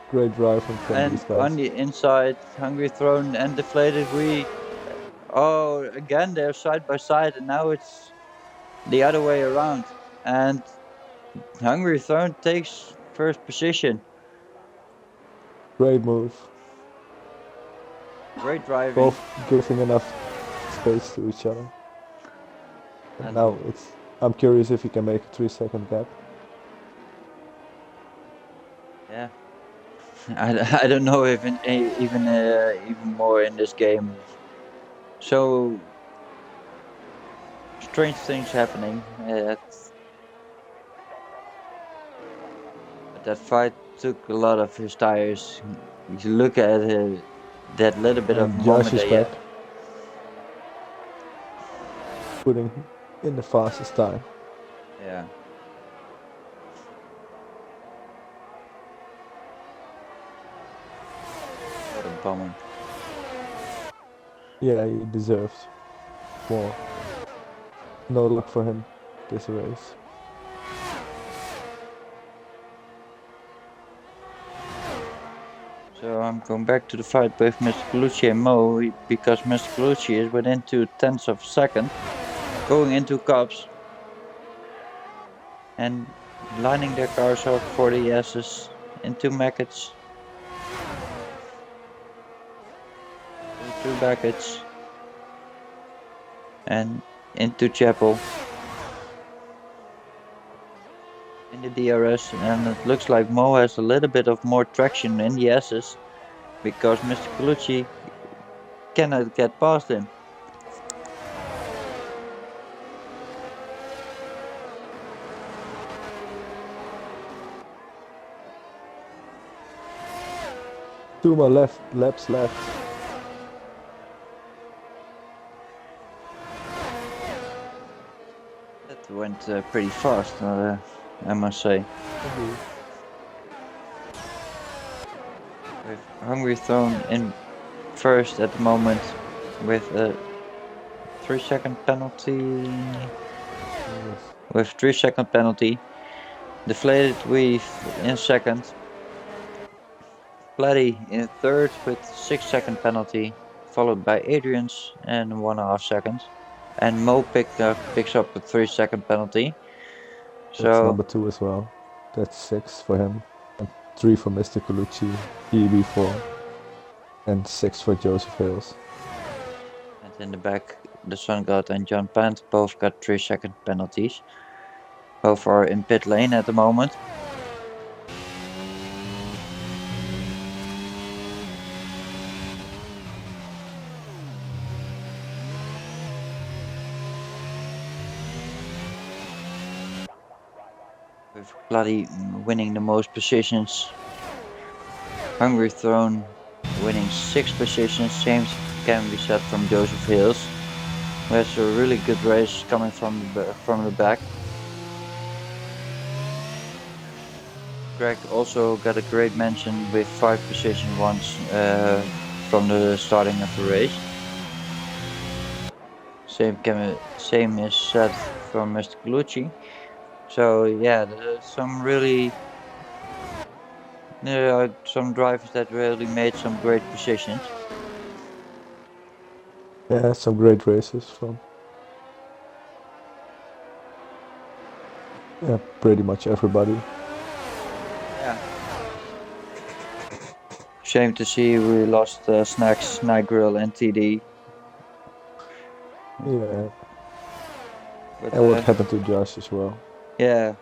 [SPEAKER 2] great driving from
[SPEAKER 1] And
[SPEAKER 2] these guys.
[SPEAKER 1] on the inside, Hungry Throne and Deflated We. Oh, again they're side by side, and now it's the other way around. And Hungry Throne takes first position.
[SPEAKER 2] Great move.
[SPEAKER 1] Great driving.
[SPEAKER 2] Both giving enough space to each other. And now I'm curious if he can make a 3-second gap.
[SPEAKER 1] Yeah. I don't know if even more in this game. So strange things happening. That fight took a lot of his tires. If you look at that little bit of
[SPEAKER 2] And
[SPEAKER 1] moment
[SPEAKER 2] Josh is
[SPEAKER 1] that
[SPEAKER 2] back. Putting in the fastest time.
[SPEAKER 1] yeah. What a bummer.
[SPEAKER 2] Yeah, he deserves more. No luck for him this race.
[SPEAKER 1] So I'm going back to the fight with Mr. Colucci and Mo because Mr. Colucci is within 0.2 of a second, going into cups and lining their cars up for the S's into Mackets, into Beckett's, and into Chapel in the DRS, and it looks like Mo has a little bit of more traction in the S's because Mr. Colucci cannot get past him.
[SPEAKER 2] Two more laps left.
[SPEAKER 1] That went pretty fast, I must say.
[SPEAKER 2] Indeed.
[SPEAKER 1] With Hungry Throne in first at the moment with a 3-second penalty.
[SPEAKER 2] Yes.
[SPEAKER 1] With 3-second penalty. Deflated Weave in second. Platty in third with 6-second penalty, followed by Adrian's and 1.5 seconds. And Mo picks up a 3-second penalty.
[SPEAKER 2] That's number 2 as well. That's 6 for him. And 3 for Mr. Colucci, EB4. And 6 for Joseph Hales.
[SPEAKER 1] And in the back, the Sun God and John Pant both got 3-second penalties. Both are in pit lane at the moment. With Bloody winning the most positions. Hungry Throne winning 6 positions. Same can be said from Joseph Hales, who has a really good race coming from the back. Greg also got a great mention with 5 position once from the starting of the race. Same is said from Mr. Colucci. So yeah, there's some really some drivers that really made some great positions.
[SPEAKER 2] Yeah, some great races from pretty much everybody.
[SPEAKER 1] Yeah. Shame to see we lost Snacks, Night Grill, and TD.
[SPEAKER 2] Yeah.
[SPEAKER 1] But,
[SPEAKER 2] And what happened to Josh as well.
[SPEAKER 1] Yeah.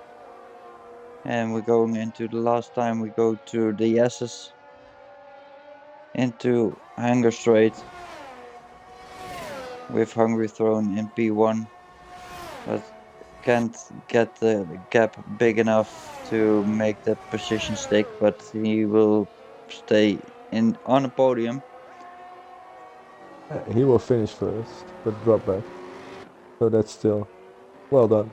[SPEAKER 1] And we're going into the last time we go to the S's into Hanger Straight with Hungry Throne in P1, but can't get the gap big enough to make that position stick, but he will stay on the podium.
[SPEAKER 2] He will finish first, but drop back. So that's still well done.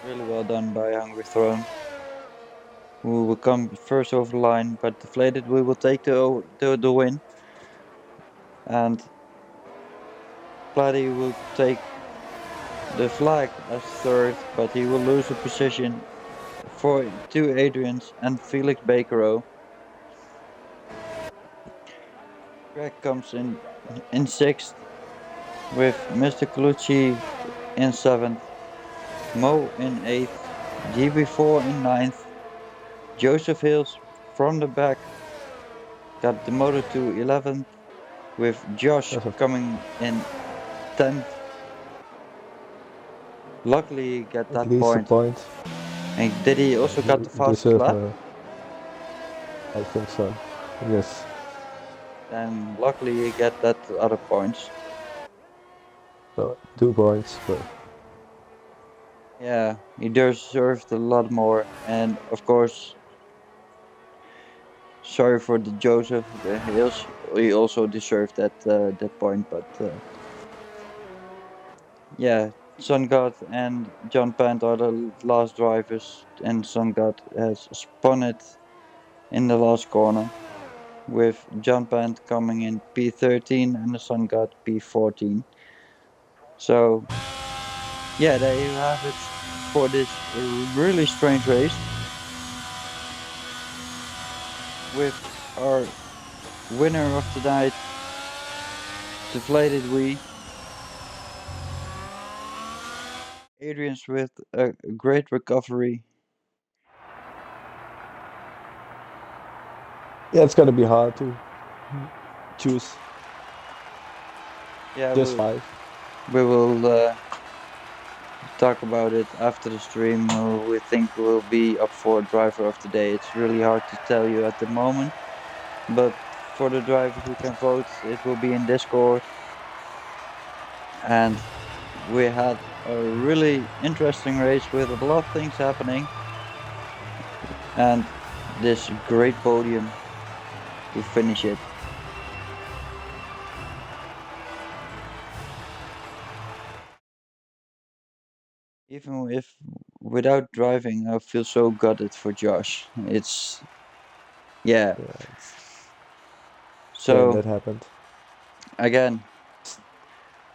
[SPEAKER 1] Really well done by Hungry Throne, who will come first over the line, but Deflated we will take the win. And Platty will take the flag as third, but he will lose a position to Adrian's and Felix Bakero. Greg comes in sixth with Mr. Colucci in seventh, Mo in eighth, GB4 in ninth, Joseph Hills from the back got demoted to 11th, with Josh
[SPEAKER 2] That's
[SPEAKER 1] coming in 10th. Luckily, he got
[SPEAKER 2] at
[SPEAKER 1] that
[SPEAKER 2] least a
[SPEAKER 1] point.
[SPEAKER 2] point.
[SPEAKER 1] And did he also got the
[SPEAKER 2] He
[SPEAKER 1] fastest
[SPEAKER 2] deserve
[SPEAKER 1] lap?
[SPEAKER 2] I think so. Yes.
[SPEAKER 1] Then luckily he got that other points.
[SPEAKER 2] So 2 points, but
[SPEAKER 1] Yeah, he deserved a lot more. And of course, sorry for the Joseph Hills. He also deserved that point, but yeah, Sun God and John Pant are the last drivers, and Sun God has spun it in the last corner, with John Pant coming in P13 and the Sun God P14. So yeah, there you have it for this really strange race, with our winner of the night, Deflated Wii, Adrian's with a great recovery.
[SPEAKER 2] yeah, it's gonna be hard to choose
[SPEAKER 1] Yeah,
[SPEAKER 2] just 5.
[SPEAKER 1] we will talk about it after the stream. We think will be up for driver of the day. It's really hard to tell you at the moment, but for the drivers who can vote, it will be in Discord. And we had a really interesting race with a lot of things happening, and this great podium to finish it. Even if without driving, I feel so gutted for Josh. It's yeah.
[SPEAKER 2] Yeah, it's shame
[SPEAKER 1] So
[SPEAKER 2] that happened.
[SPEAKER 1] again,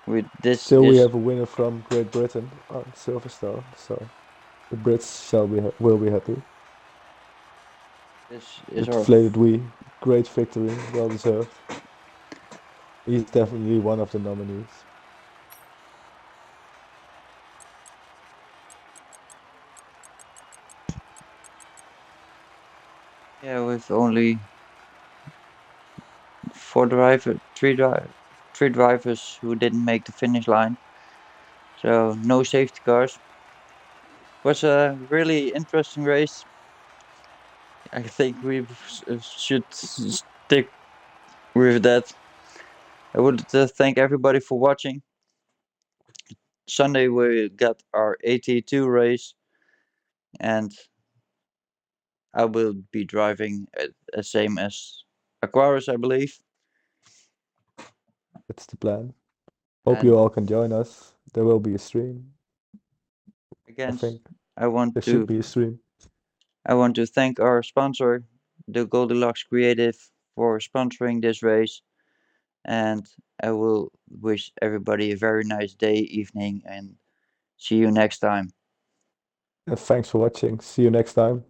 [SPEAKER 1] with this
[SPEAKER 2] Still, we
[SPEAKER 1] is
[SPEAKER 2] have a winner from Great Britain on Silverstone, so the Brits will be happy.
[SPEAKER 1] this
[SPEAKER 2] The
[SPEAKER 1] is our
[SPEAKER 2] deflated we, great victory, well deserved. He's definitely one of the nominees.
[SPEAKER 1] yeah, with only three drivers who didn't make the finish line. So no safety cars. Was a really interesting race. I think we should stick with that. I would thank everybody for watching. Sunday we got our AT2 race, and I will be driving the same as Aquaris, I believe.
[SPEAKER 2] That's the plan. Hope you
[SPEAKER 1] And
[SPEAKER 2] all can join us. There will be a stream. I
[SPEAKER 1] again,
[SPEAKER 2] think
[SPEAKER 1] I want
[SPEAKER 2] there should
[SPEAKER 1] to
[SPEAKER 2] be a stream.
[SPEAKER 1] I want to thank our sponsor, the Goldilocks Creative, for sponsoring this race. And I will wish everybody a very nice day, evening, and see you next time.
[SPEAKER 2] And thanks for watching. See you next time.